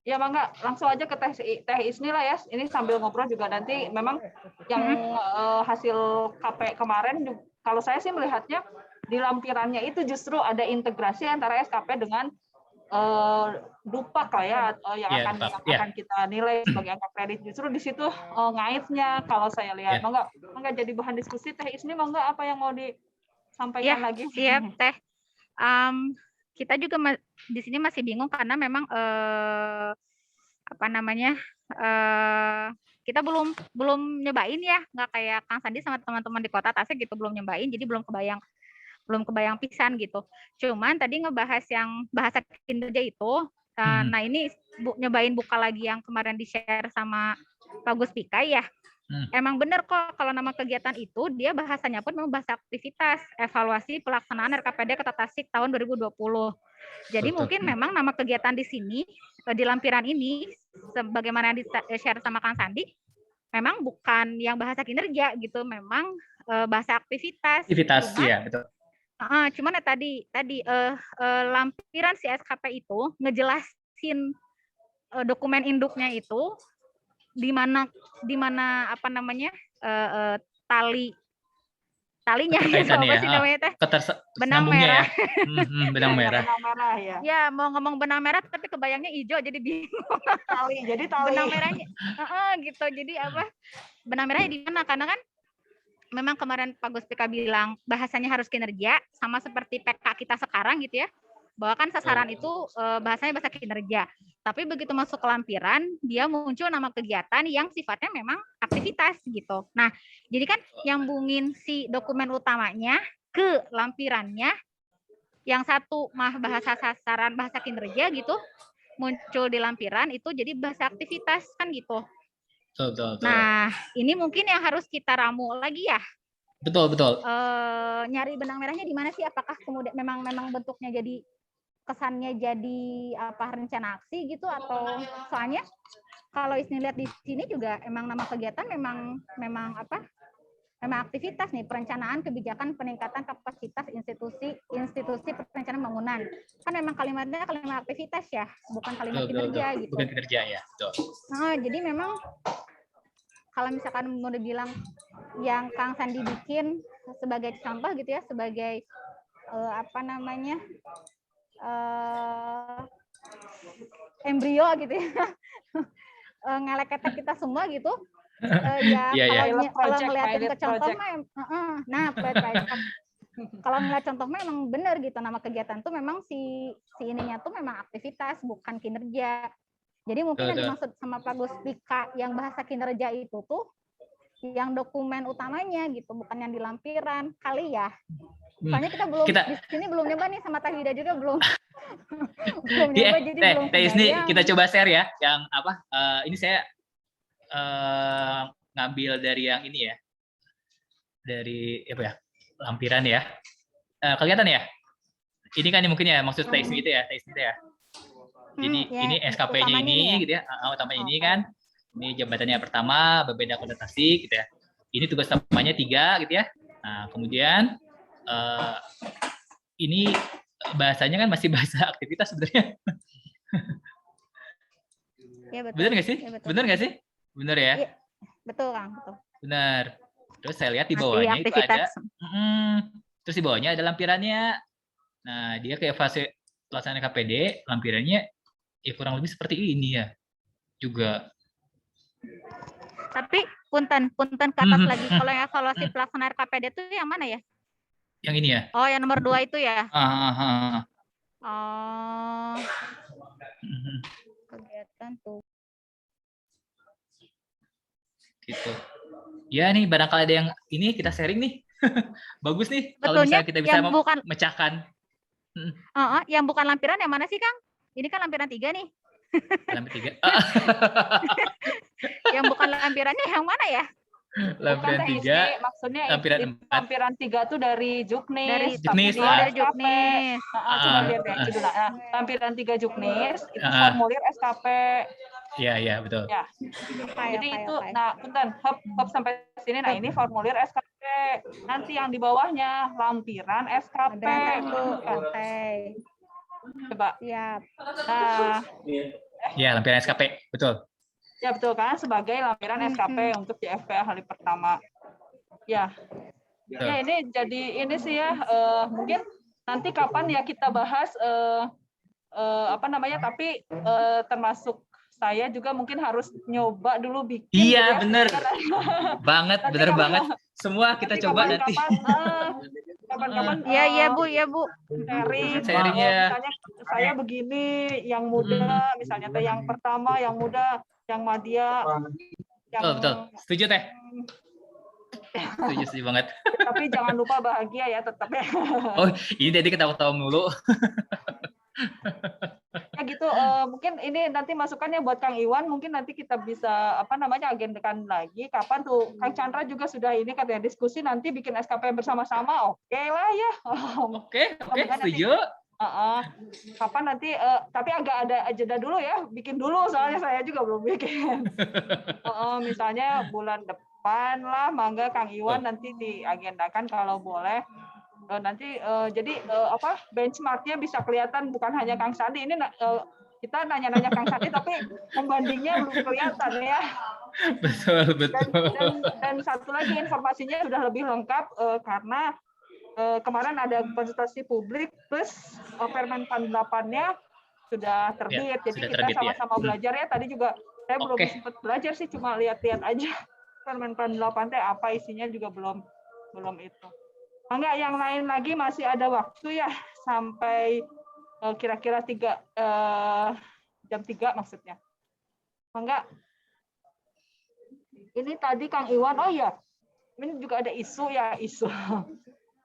Ya, Mangga, langsung aja ke Teh Isni lah ya. Ini sambil ngobrol juga nanti memang yang hasil KP kemarin kalau saya sih melihatnya di lampirannya itu justru ada integrasi antara SKP dengan dupak lah ya, yang Iya, akan dupak. yang Iya. akan kita nilai sebagai angka kredit. Justru di situ ngaitnya kalau saya lihat. Iya. Mangga jadi bahan diskusi Teh Isni, mangga apa yang mau disampaikan lagi? Siap Teh. Kita juga di sini masih bingung karena memang apa namanya, kita belum nyobain ya, nggak kayak Kang Sandi sama teman-teman di Kota Tasik gitu, belum nyobain, jadi belum kebayang pisan gitu. Cuman tadi ngebahas yang bahasa kinerja itu, nah ini nyobain buka lagi yang kemarin di-share sama Pak Gus Pika ya. Emang benar kok kalau nama kegiatan itu dia bahasanya pun memang bahasa aktivitas evaluasi pelaksanaan RKPD Kota Tasik tahun 2020. Jadi mungkin memang nama kegiatan di sini di lampiran ini sebagaimana yang di-share sama Kang Sandi memang bukan yang bahasa kinerja gitu, memang bahasa aktivitas. Aktivitas ya, betul. Cuman ya tadi lampiran si SKP itu ngejelasin dokumen induknya itu di mana apa namanya talinya gitu, apa sih namanya teh? Benang merah. Ya. Benang merah. Benang merah ya. Ya mau ngomong benang merah tapi kebayangnya hijau jadi bingung. Tali. Benang merahnya, gitu. Jadi apa? Benang merahnya di mana? Karena kan memang kemarin Pak Gus Pika bilang bahasanya harus kinerja, sama seperti PK kita sekarang gitu ya. Bahwa kan sasaran itu bahasanya bahasa kinerja. Tapi begitu masuk ke lampiran, dia muncul nama kegiatan yang sifatnya memang aktivitas gitu. Nah, jadi kan nyambungin si dokumen utamanya ke lampirannya, yang satu mah bahasa sasaran, bahasa kinerja gitu, muncul di lampiran itu jadi bahasa aktivitas kan gitu. Betul. Nah, ini mungkin yang harus kita ramu lagi ya. Betul. Nyari benang merahnya di mana sih? Apakah kemudian memang bentuknya jadi kesannya jadi apa rencana aksi gitu, atau soalnya kalau Isni lihat di sini juga emang nama kegiatan memang apa? Memang aktivitas nih, perencanaan kebijakan peningkatan kapasitas institusi perencanaan bangunan. Kan memang kalimatnya kalimat aktivitas ya, bukan kalimat kinerja gitu. Bukan kinerja ya, betul. Nah, jadi memang kalau misalkan mau dibilang yang Kang Sandi bikin sebagai contoh gitu ya, sebagai apa namanya embrio gitu ya, ngeleketek kita semua gitu. Kalau ngeliatin ke contoh mah, kalau ngeliat contoh mah emang bener gitu, nama kegiatan tuh memang si ininya tuh memang aktivitas bukan kinerja. Jadi mungkin yang dimaksud sama Pak Gus Pika yang bahasa kinerja itu tuh yang dokumen utamanya gitu, bukan yang di lampiran kali ya. Soalnya kita di sini belum nyoba nih, sama Teh Wida juga belum nyoba, jadi belum kebayang. Kita coba share ya, yang apa? Ini saya ngambil dari yang ini ya, dari apa ya, lampiran ya. Kelihatan ya? Ini kan mungkin ya maksud Teh Isni itu ya, Jadi ini SKP-nya ini gitu ya, utamanya ini kan. Ini jabatannya pertama, Bapeda Kota Tasik gitu ya. Ini tugas utamanya 3 gitu ya. Nah, kemudian ini bahasanya kan masih bahasa aktivitas sebenarnya. Ya, betul. Benar nggak sih? Ya, betul. Benar nggak sih? Benar ya? Ya, betul Kang, betul. Benar. Terus saya lihat di bawahnya itu ada, terus di bawahnya ada lampirannya. Nah, dia kayak fase pelaksanaan KPD, lampirannya ya kurang lebih seperti ini ya juga. Tapi punten ke atas lagi. Kalau yang evaluasi pelaksanaan KPD itu yang mana ya? Yang ini ya? Oh, yang nomor 2 itu ya? Oh. Kegiatan tuh. Gitu. Ya nih, barangkali ada yang ini kita sharing nih. Bagus nih kalau misalnya kita bisa memecahkan. Yang bukan lampiran yang mana sih, Kang? Ini kan lampiran 3 nih. Lampiran 3. Yang bukan lampirannya yang mana ya? Lampiran 3. Maksudnya lampiran 4 tuh dari Juknis. Dari Juknis. Coba lihat ya judul. Lampiran 3 Juknis itu formulir SKP. Iya, betul. Ya. Jadi itu, nah, punten, hub sampai sini. Nah, ini formulir SKP. Nanti yang di bawahnya lampiran SKP. Coba. Siap. Nah. Ya, lampiran SKP, betul. Ya, betul kan, sebagai lampiran SKP untuk JFPA hari pertama. Ya. Ya, ini jadi ini sih ya, mungkin nanti kapan ya kita bahas apa namanya, tapi termasuk saya juga mungkin harus nyoba dulu bikin. Iya, gitu ya, bener banget, nanti bener kalau- banget. Semua kita coba nanti. Kapan-kapan Iya Bu, ya Bu. Sharing ya. misalnya saya begini, yang muda, misalnya yang pertama, yang muda, yang Madya, yang Betul. Setuju Teh. Setuju banget. tapi jangan lupa bahagia ya tetap ya. Oh, ini jadi ketawa-tawa mulu. Ya gitu, mungkin ini nanti masukannya buat Kang Iwan, mungkin nanti kita bisa apa namanya agendakan lagi kapan tuh. Kang Chandra juga sudah ini katanya diskusi nanti bikin SKP bersama-sama, oke lah ya. Oke, setuju. Kapan nanti, tapi agak ada agenda dulu ya, bikin dulu soalnya saya juga belum bikin. Misalnya bulan depan lah, mangga Kang Iwan nanti diagendakan kalau boleh. Nanti jadi apa benchmarknya bisa kelihatan, bukan hanya Kang Sandi ini kita nanya-nanya Kang Sandi tapi pembandingnya belum kelihatan ya. Betul. Dan satu lagi informasinya sudah lebih lengkap karena kemarin ada konsultasi publik plus Permen PAN 8-nya sudah terbit, jadi kita sama-sama belajar ya. Tadi juga saya belum sempat belajar sih, cuma lihat-lihat aja Permen PAN 8 teh apa isinya juga belum itu. Enggak, yang lain lagi masih ada waktu ya sampai kira-kira jam 3 maksudnya. Enggak. Ini tadi Kang Iwan, oh ya, ini juga ada isu ya,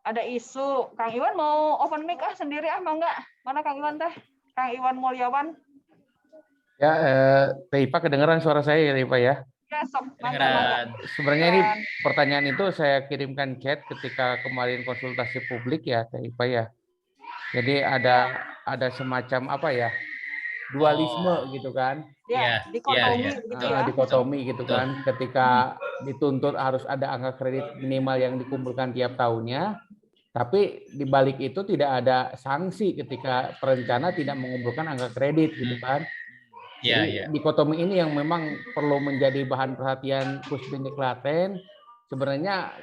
ada isu. Kang Iwan mau open mic sendiri mangga. Mana Kang Iwan teh? Kang Iwan Mulyawan. Ya, Teh Ipa kedengeran suara saya ya Teh Ipa ya? Ya, sok. Sebenarnya ini pertanyaan itu saya kirimkan chat ketika kemarin konsultasi publik ya Teh Ipa ya. Jadi ada semacam apa ya? Dualisme gitu kan. Ya, dikotomi gitu ya. Dikotomi gitu kan. Ketika dituntut harus ada angka kredit minimal yang dikumpulkan tiap tahunnya, tapi di balik itu tidak ada sanksi ketika perencana tidak mengumpulkan angka kredit gitu kan. Jadi dikotomi ini yang memang perlu menjadi bahan perhatian Pusdin Klaten. Sebenarnya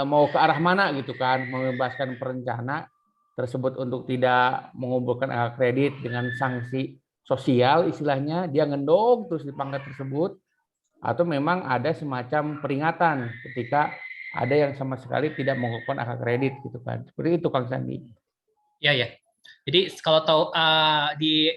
mau ke arah mana gitu kan, membebaskan perencana tersebut untuk tidak mengumpulkan angka kredit dengan sanksi sosial istilahnya, dia ngendong terus di pangkat tersebut, atau memang ada semacam peringatan ketika ada yang sama sekali tidak mengumpulkan angka kredit gitu kan. Seperti itu Kang Sandi. Ya. Jadi kalau tahu di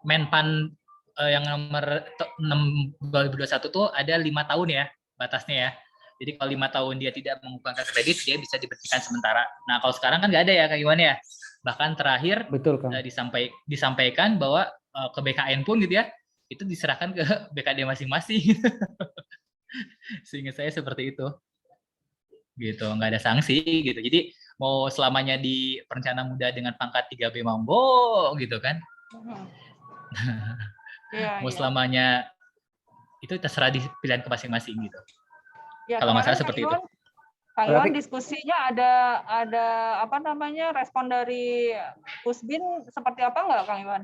Menpan yang nomor 6 2021 tuh ada 5 tahun ya batasnya ya. Jadi kalau 5 tahun dia tidak mengumpulkan kredit, dia bisa diberhentikan sementara. Nah kalau sekarang kan nggak ada ya Kang Iwan ya. Bahkan terakhir betul Kang. Disampaikan bahwa ke BKN pun gitu ya, itu diserahkan ke BKD masing-masing. Sehingga saya seperti itu. Gitu, nggak ada sanksi gitu. Jadi mau selamanya di perencana muda dengan pangkat 3B monggo gitu kan. Mau selamanya itu terserah di pilihan ke masing-masing gitu. Ya, kalau masalah seperti itu. Kang Iwan diskusinya ada apa namanya respon dari Pusbin seperti apa nggak Kang Iwan?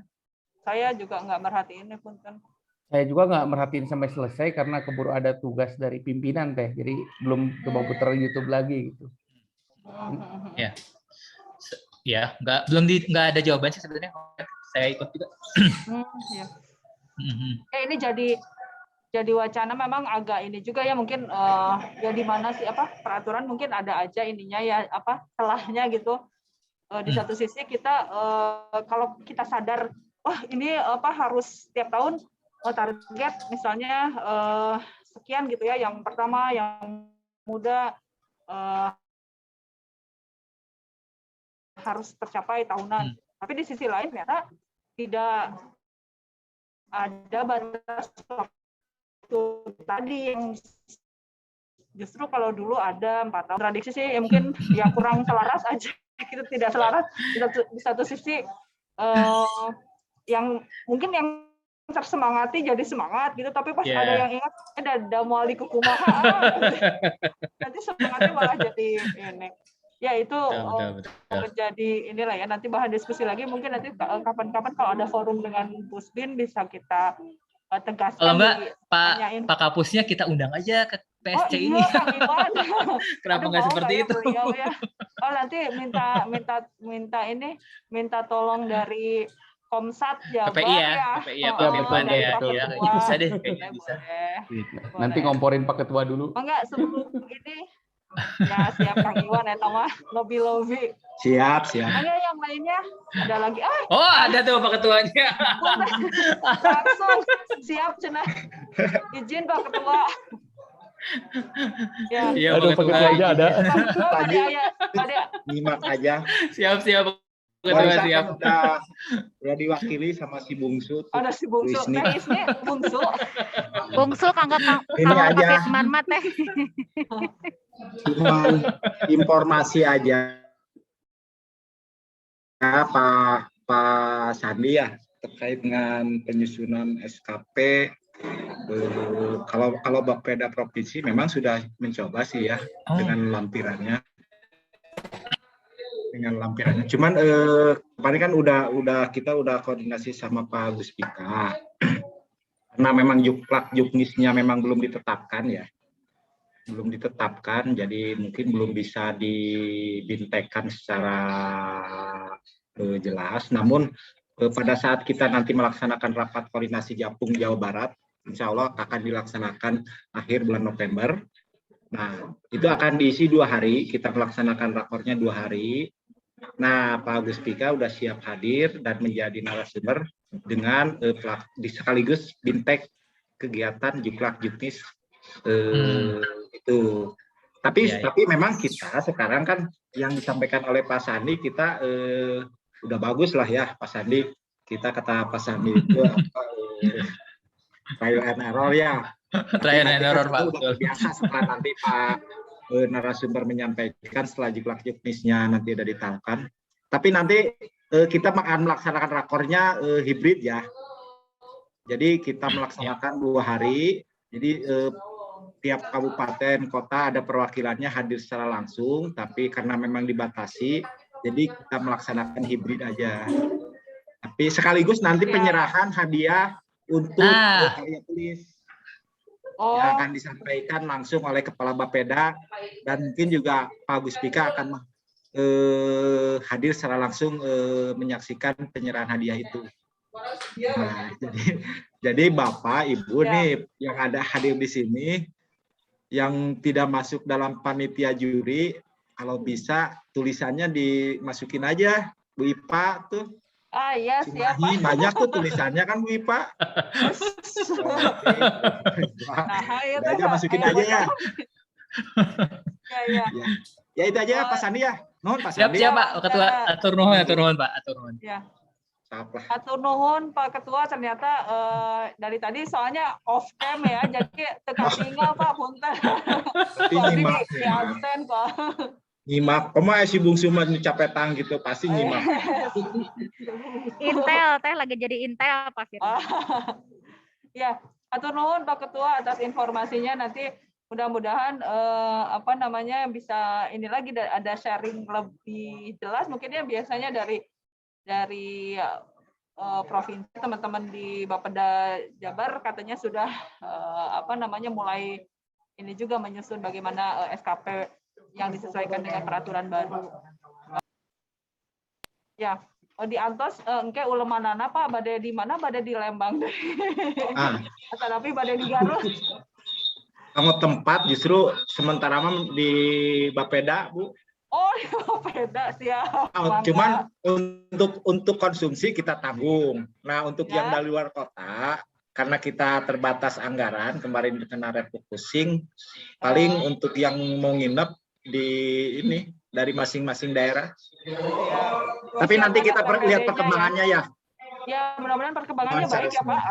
Saya juga nggak merhatiin nih punten. Saya juga nggak merhatiin sampai selesai karena keburu ada tugas dari pimpinan Teh, jadi belum coba putar YouTube lagi gitu. Ya, nggak ada jawaban sih sebenarnya. Saya ikut juga. Ini jadi wacana memang agak ini juga ya mungkin ya di mana sih peraturan mungkin ada aja ininya ya celahnya gitu. Di satu sisi kita kalau kita sadar ini harus tiap tahun target misalnya sekian gitu ya, yang pertama yang muda harus tercapai tahunan. Tapi di sisi lain ternyata tidak ada batas waktu tadi yang justru kalau dulu ada 4 tahun tradisi sih ya mungkin ya kurang selaras aja, kita tidak selaras di satu sisi yang mungkin yang tersemangati jadi semangat gitu, tapi pas ada yang ingat ada muali kukumaha nanti semangatnya malah jadi ini ya itu menjadi inilah ya, nanti bahan diskusi lagi mungkin nanti kapan-kapan kalau ada forum dengan Pusbin bisa kita tegaskan. Kalau enggak Pak Kapusnya kita undang aja ke PSC ini. Kenapa nggak seperti itu? Ya. Nanti minta tolong dari Komsat Jabar PPI ya, ya. PPI ya, Pak Firman dari ya. Pak Iya, Ketua. bisa deh, kayaknya bisa. Boleh. Nanti ngomporin Pak Ketua dulu. Enggak, sebelum ini ya siap Kang Iwan ya Tama, lobby. Siap. Enggak, yang lainnya ada lagi. Oh, ada tuh Pak Ketuanya. Langsung siap cenah. Izin Pak Ketua. Ya. Iya, Aduh, Pak Ketua aja ada. Pada Nyimak aja. Siap. Pak Ketua Barusan siap. kan udah diwakili sama si Bungsu. ada si Bungsu, Wisnik. Isni Bungsu. Bungsul kanggo Ini aja. pakai teman teh. Cuma informasi aja ya, Pak Sandi ya terkait dengan penyusunan SKP. Kalau Bapeda Provinsi memang sudah mencoba sih ya dengan lampirannya. Cuman kemarin kan kita udah koordinasi sama Pak Gus Pika. Karena memang juknisnya memang belum ditetapkan ya. Jadi mungkin belum bisa dibintekan secara jelas. Namun pada saat kita nanti melaksanakan rapat koordinasi Japung Jawa Barat, insya Allah akan dilaksanakan akhir bulan November. Nah, itu akan diisi 2 hari, kita melaksanakan rapornya 2 hari. Nah, Pak Gus Pika udah siap hadir dan menjadi narasumber dengan sekaligus bintek kegiatan Juklak Juknis itu. Tapi memang kita sekarang kan yang disampaikan oleh Pak Sandi kita udah bagus lah ya Pak Sandi. Kita kata Pak Sandi itu trial and error ya. Trial and error Pak. Udah biasa setelah nanti Pak narasumber menyampaikan setelah Juklak Juknisnya nanti udah ditetapkan. Tapi nanti kita akan melaksanakan rakornya hibrid ya. Jadi kita melaksanakan 2 hari. Jadi tiap kabupaten kota ada perwakilannya hadir secara langsung, tapi karena memang dibatasi, jadi kita melaksanakan hibrid aja. Tapi sekaligus nanti penyerahan hadiah untuk karya tulis yang akan disampaikan langsung oleh Kepala Bapeda, dan mungkin juga Pak Gus Pika akan hadir secara langsung menyaksikan penyerahan hadiah itu. Nah, jadi Bapak Ibu nih yang ada hadir di sini yang tidak masuk dalam panitia juri, kalau bisa tulisannya dimasukin aja Bu Ipa tuh. Iya, siap Pak. Banyak tuh tulisannya kan Bu Ipa. Nah, aja masukin aja ya. Ya itu aja Pak Sandi ya. Nuhun Pak Sandi. Siap Pak Ketua. Atur nuhun Pak. Ya. Atur nuhun Pak Ketua, ternyata dari tadi soalnya off cam ya, jadi tekan tinggal Pak punten. Nyimak di absen kok. Nyimak, si Bungsu mah capetang gitu pasti nyimak. Intel teh lagi jadi Intel Pak Firman. Ya, atur nuhun Pak Ketua atas informasinya, nanti mudah-mudahan bisa ini lagi ada sharing lebih jelas mungkin ya, biasanya dari provinsi teman-teman di Bapeda Jabar katanya sudah mulai ini juga menyusun bagaimana SKP yang disesuaikan dengan peraturan baru. Ya, di Antos engke ulemanana Pak, bade di mana? Bade di Lembang deh. Tapi bade di Garut. Kamu tempat justru sementara di Bapeda, Bu. Oh, di Bapeda siap. Cuman untuk konsumsi kita tanggung. Nah, untuk yang dari luar kota, karena kita terbatas anggaran, kemarin kena refocusing, paling untuk yang mau nginep dari masing-masing daerah. Tapi nanti kita lihat perkembangannya ya. Ya, mudah-mudahan perkembangannya baik ya Pak.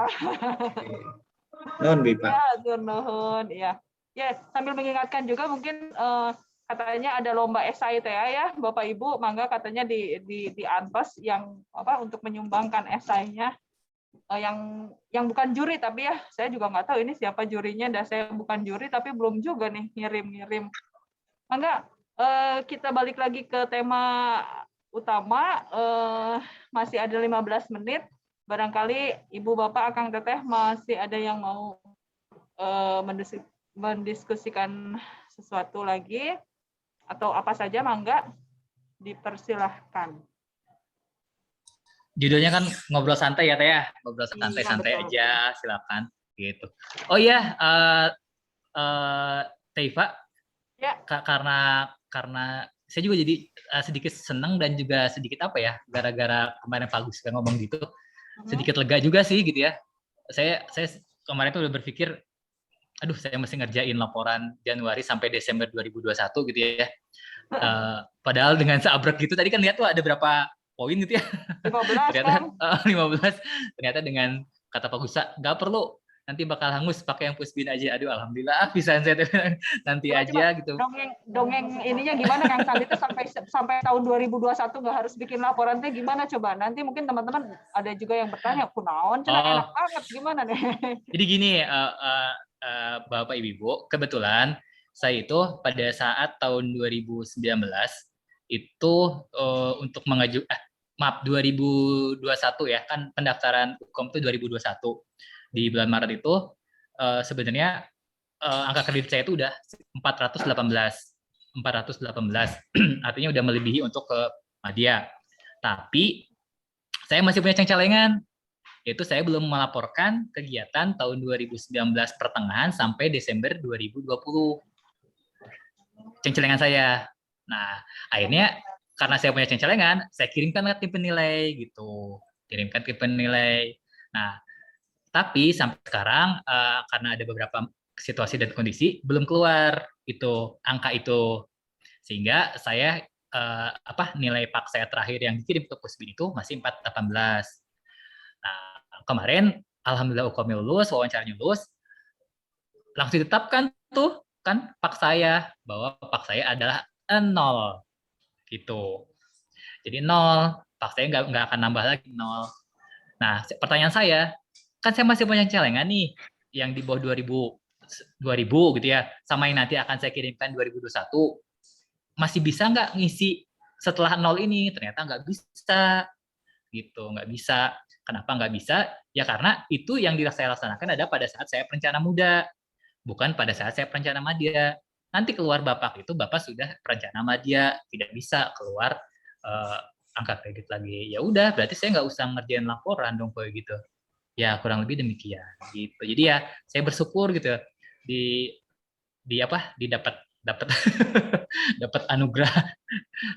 Nuhun Bipa. Ya, nuhun ya. Ya, sambil mengingatkan juga mungkin katanya ada lomba esai ya Bapak Ibu, mangga katanya di Anpes yang untuk menyumbangkan esainya yang bukan juri, tapi ya saya juga nggak tahu ini siapa jurinya, dan saya bukan juri tapi belum juga nih ngirim. Mangga kita balik lagi ke tema utama, masih ada 15 menit. Barangkali Ibu Bapak Akang Teteh masih ada yang mau mendiskusikan sesuatu lagi atau apa saja, mangga dipersilahkan. judulnya kan ngobrol santai ya Teh ya, ngobrol santai-santai aja, silakan gitu. Oh iya, Teh Iva, ya. karena saya juga jadi sedikit senang dan juga sedikit apa ya, gara-gara kemarin Pak Agus kan ngomong gitu, sedikit lega juga sih gitu ya. Saya kemarin tuh udah berpikir, aduh saya mesti ngerjain laporan Januari sampai Desember 2021 gitu ya. Padahal dengan seabrek gitu, tadi kan lihat tuh ada berapa poin gitu ya. 15 ternyata, kan? 15. Ternyata dengan kata Pak Gusa, nggak perlu, nanti bakal hangus pakai yang Pusbin aja. Aduh, alhamdulillah bisa saya nanti coba, aja gitu. Dongeng ininya gimana Kang Sandi itu sampai tahun 2021 nggak harus bikin laporan teh gimana coba? Nanti mungkin teman-teman ada juga yang bertanya, kunaon cenah enak banget gimana nih? Jadi gini, Bapak Ibu, kebetulan saya itu pada saat tahun 2019 itu untuk mengajukan 2021 ya, kan pendaftaran Ukom itu 2021. Di bulan Maret itu sebenarnya angka kredit saya itu udah 418. Artinya udah melebihi untuk ke Madya. Tapi saya masih punya cengcelengan, yaitu saya belum melaporkan kegiatan tahun 2019 pertengahan sampai Desember 2020. Cengcelengan saya. Nah, akhirnya karena saya punya cengcelengan, saya kirimkan ke tim penilai gitu. Kirimkan ke penilai. Nah, tapi sampai sekarang karena ada beberapa situasi dan kondisi belum keluar itu angka itu. Sehingga saya nilai PAK saya terakhir yang dikirim ke Pusbin itu masih 418. Nah, kemarin alhamdulillah UKOM lulus, wawancaranya lulus. Langsung ditetapkan tuh kan PAK saya, bahwa PAK saya adalah 0 gitu. Jadi 0, PAK saya nggak akan nambah lagi 0. Nah, pertanyaan saya, kan saya masih punya celengan nih yang di bawah 2000 gitu ya, sama yang nanti akan saya kirimkan 2021. Masih bisa nggak ngisi setelah 0 ini? Ternyata nggak bisa gitu, nggak bisa. Kenapa nggak bisa? Ya karena itu yang saya laksanakan ada pada saat saya perencana muda, bukan pada saat saya perencana madya. Nanti keluar Bapak itu Bapak sudah perencana madya, tidak bisa keluar angka kredit lagi. Ya udah, berarti saya nggak usah ngerjain laporan dong kayak gitu. Ya kurang lebih demikian gitu. Jadi ya saya bersyukur gitu dapat dapat anugerah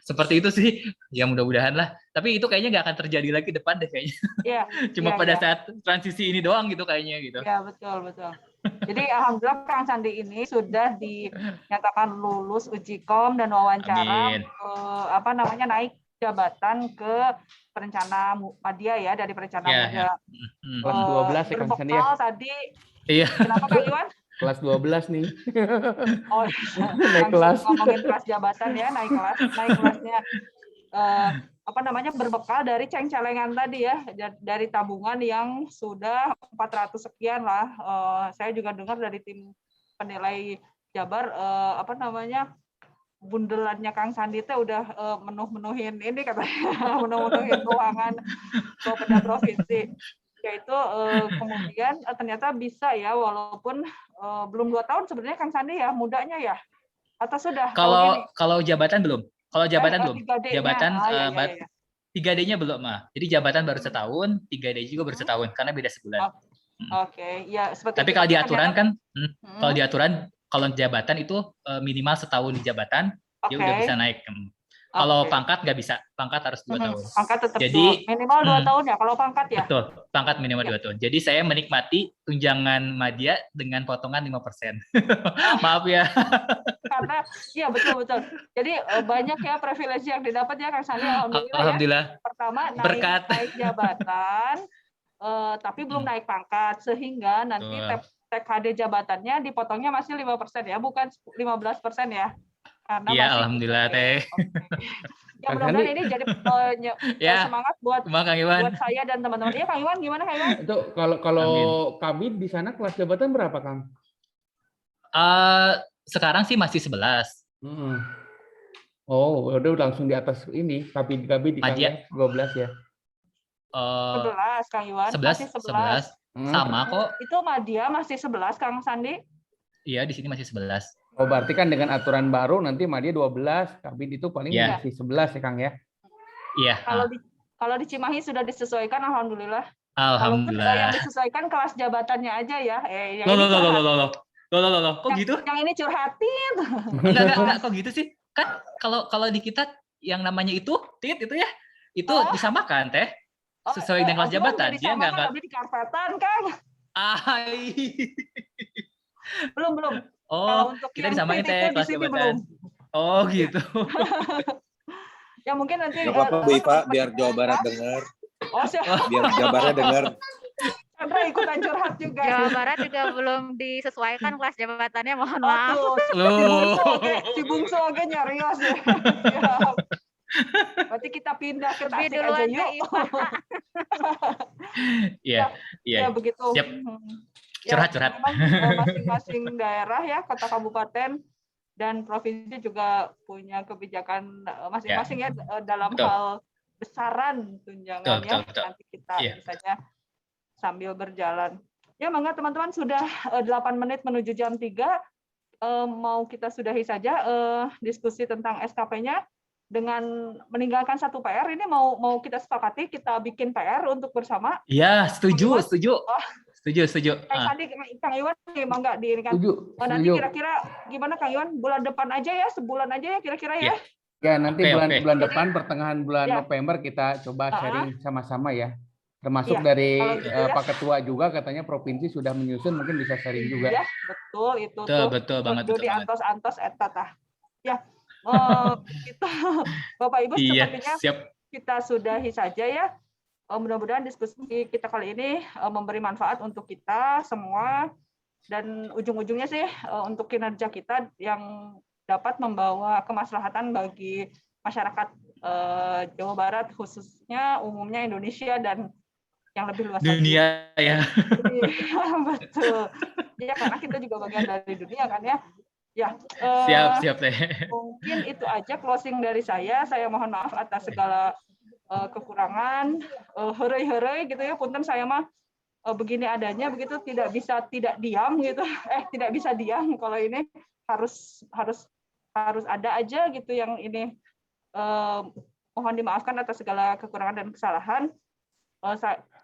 seperti itu sih. Ya mudah-mudahan lah. Tapi itu kayaknya nggak akan terjadi lagi depan deh kayaknya. Ya, Cuma pada saat transisi ini doang gitu kayaknya gitu. Ya betul. Jadi alhamdulillah Kang Sandi ini sudah dinyatakan lulus uji kom dan wawancara naik jabatan ke perencana madya ya, dari perencana muda. Kelas 12 ya Kang Sandi ya. Tadi. Iya. Kenapa Kang Iwan? Kelas 12 nih. Oh, naik kelas. Ngomongin kelas jabatan ya, naik kelasnya. Berbekal dari cengcelengan tadi ya, dari tabungan yang sudah 400 sekian lah. Saya juga dengar dari tim penilai Jabar bundelannya Kang Sandi teh udah menuhin ini katanya, menuhin ruangan Bapeda Provinsi. Yaitu kemudian ternyata bisa ya, walaupun belum 2 tahun sebenarnya Kang Sandi ya, mudanya ya, atau sudah? Kalau jabatan belum. Kalau jabatan belum. 3D-nya. Jabatan Ya. 3D-nya belum mah. Jadi jabatan baru setahun, 3D juga baru setahun karena beda sebulan. Oke, ya seperti. Tapi kalau di aturan kan, kalau di aturan kalau jabatan itu minimal setahun di jabatan, dia udah bisa naik. Kalau pangkat nggak bisa, pangkat harus 2 tahun. Pangkat tetap jadi minimal 2 tahun ya kalau pangkat ya. Betul, pangkat minimal 2 tahun. Jadi saya menikmati tunjangan madya dengan potongan 5%. Maaf ya. Karena iya betul. Jadi banyak ya privilege yang didapat ya Kang Sandi, alhamdulillah. Ya. Pertama naik jabatan, tapi belum naik pangkat, sehingga nanti TKD jabatannya dipotongnya masih 5% ya, bukan 15% ya. Iya, alhamdulillah Teh. Ya mudah-mudahan ini jadi semangat buat saya dan teman-teman. Iya Kang Iwan, gimana Kang Iwan? Itu kalau Kabid di sana kelas jabatan berapa Kang? Sekarang sih masih 11. Oh, udah langsung di atas ini, Kabid di Kang 12 ya. 11 Kang Iwan. 11. Sama kok. Itu madya masih 11 Kang Sandi? Iya, di sini masih 11. Oh, berarti kan dengan aturan baru nanti madya 12, Kabid itu paling masih 11 ya Kang ya? Iya. Kalau di Cimahi sudah disesuaikan, alhamdulillah. Alhamdulillah. Kalau yang disesuaikan kelas jabatannya aja ya. Yang Loh, ini loh, loh, curhat. loh, loh, loh, loh, loh, kok gitu? Yang ini curhatin. Enggak, kok gitu sih? Kan kalau di kita yang namanya itu, Tit, itu ya, itu disamakan, Teh. Sesuai dengan kelas jabatan. Dia enggak. Tapi di karpetan, Kang. Belum. Oh, kalau untuk kita yang disamain, Tit Teh, itu di kelas sini jabatan. belum. Oh, gitu. Ya mungkin nanti Gak apa-apa, Bu Iva, biar Jawa Barat dengar. Oh, siap. Biar Jawa Barat dengar. Chandra ikutan curhat juga. Jawa Barat juga belum disesuaikan kelas jabatannya, mohon maaf. Si Bungsu oke nyarios ya. Siap. Berarti kita pindah ke Tasik aja yuk. Iya. Ya begitu. Siap. Curhat. Masing-masing daerah ya, kota kabupaten dan provinsi juga punya kebijakan masing-masing ya dalam hal besaran tunjangannya. Nanti kita misalnya sambil berjalan. Ya mangga teman-teman, sudah 8 menit menuju jam 3. Mau kita sudahi saja diskusi tentang SKP-nya dengan meninggalkan satu PR. Ini mau kita sepakati, kita bikin PR untuk bersama. Iya, setuju. Setuju. Kang Iwan mangga di ini kan. Nanti kira-kira gimana Kang Iwan? Bulan depan aja ya, sebulan aja ya kira-kira ya. Ya, nanti bulan depan, pertengahan bulan November kita coba sharing sama-sama ya. Termasuk dari Pak Ketua juga katanya provinsi sudah menyusun, mungkin bisa sharing juga. Ya, betul itu. Betul banget. Di antos etata. Ya, kita Bapak Ibu sepertinya kita sudahi saja ya. Mudah-mudahan diskusi kita kali ini memberi manfaat untuk kita semua dan ujung-ujungnya sih untuk kinerja kita yang dapat membawa kemaslahatan bagi masyarakat Jawa Barat, khususnya umumnya Indonesia dan yang lebih luas dunia lagi. Ya. Betul. Ya karena kita juga bagian dari dunia kan ya. Ya. Siap Teh. Mungkin itu aja closing dari saya. Saya mohon maaf atas segala kekurangan. Heureuy gitu ya. Punten saya mah begini adanya begitu, tidak diam gitu. Tidak bisa diam kalau ini harus ada aja gitu yang ini. Mohon dimaafkan atas segala kekurangan dan kesalahan.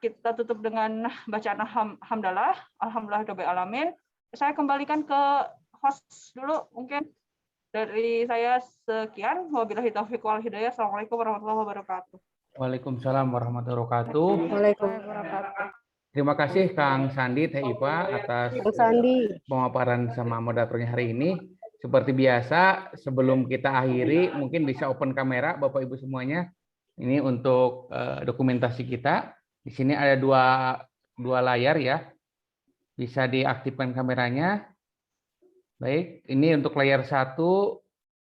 Kita tutup dengan bacaan hamdalah, alhamdulillahirabbil alamin. Saya kembalikan ke host dulu mungkin. Dari saya sekian. Wabillahi taufiq wal hidayah. Assalamualaikum warahmatullahi wabarakatuh. Waalaikumsalam warahmatullahi wabarakatuh. Terima kasih Kang Sandi, Teh Iva atas pemaparan sama moderatornya hari ini. Seperti biasa, sebelum kita akhiri, mungkin bisa open kamera Bapak Ibu semuanya. Ini untuk dokumentasi kita. Di sini ada dua layar ya. Bisa diaktifkan kameranya. Baik, ini untuk layar 1,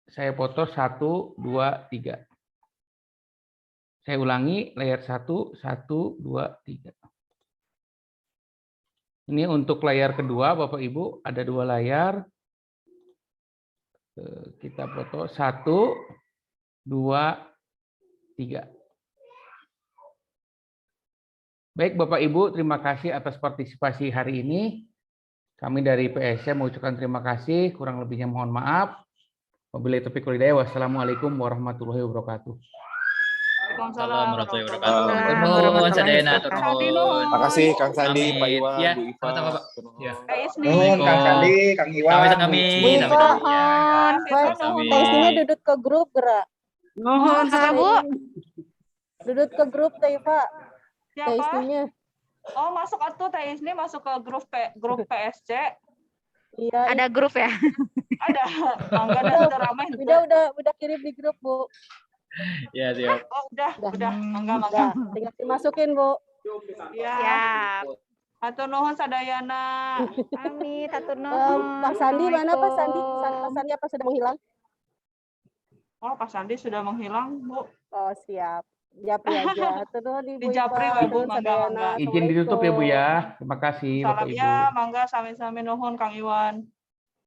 saya foto 1, 2, 3. Saya ulangi, layar 1, 1, 2, 3. Ini untuk layar kedua, Bapak Ibu, ada 2 layar. Kita foto 1, 2, 3. Baik Bapak Ibu, terima kasih atas partisipasi hari ini. Kami dari PSC mengucapkan terima kasih, kurang lebihnya mohon maaf. Wabillahi taufiq wal hidayah. Wassalamualaikum warahmatullahi wabarakatuh. Waalaikumsalam warahmatullahi wabarakatuh. Terima kasih Kang Sandi, Pak Iwan, ya, Bu Iva. Kang Sandi, Kang Iwan. Amin. Teh Isninya duduk ke grup gerak. Mohon Bu. Duduk ke grup Teh Iva. Teh Siapa? Isninya. Oh, masuk atuh Teh Isni masuk ke grup PSC. Iya. Ada grup ya? Ada. Mangga udah ramai. Udah kirim di grup, Bu. Ya, siap. Oh, udah. Mangga. Tinggal dimasukin, Bu. Ya. Siap. Hatur nuhun sadayana. Amin, hatur nuhun. Pak Sandi mana Pak Sandi? Pak Sandi apa sudah menghilang? Oh, Pak Sandi sudah menghilang, Bu. Oh, siap. Japri aja. Hatur nuhun Ibu. Di Japri, Bu. Mangga. Izin ditutup ya, Bu ya. Terima kasih Bapak Ibu. Ya, mangga sami-sami nuhun Kang Iwan.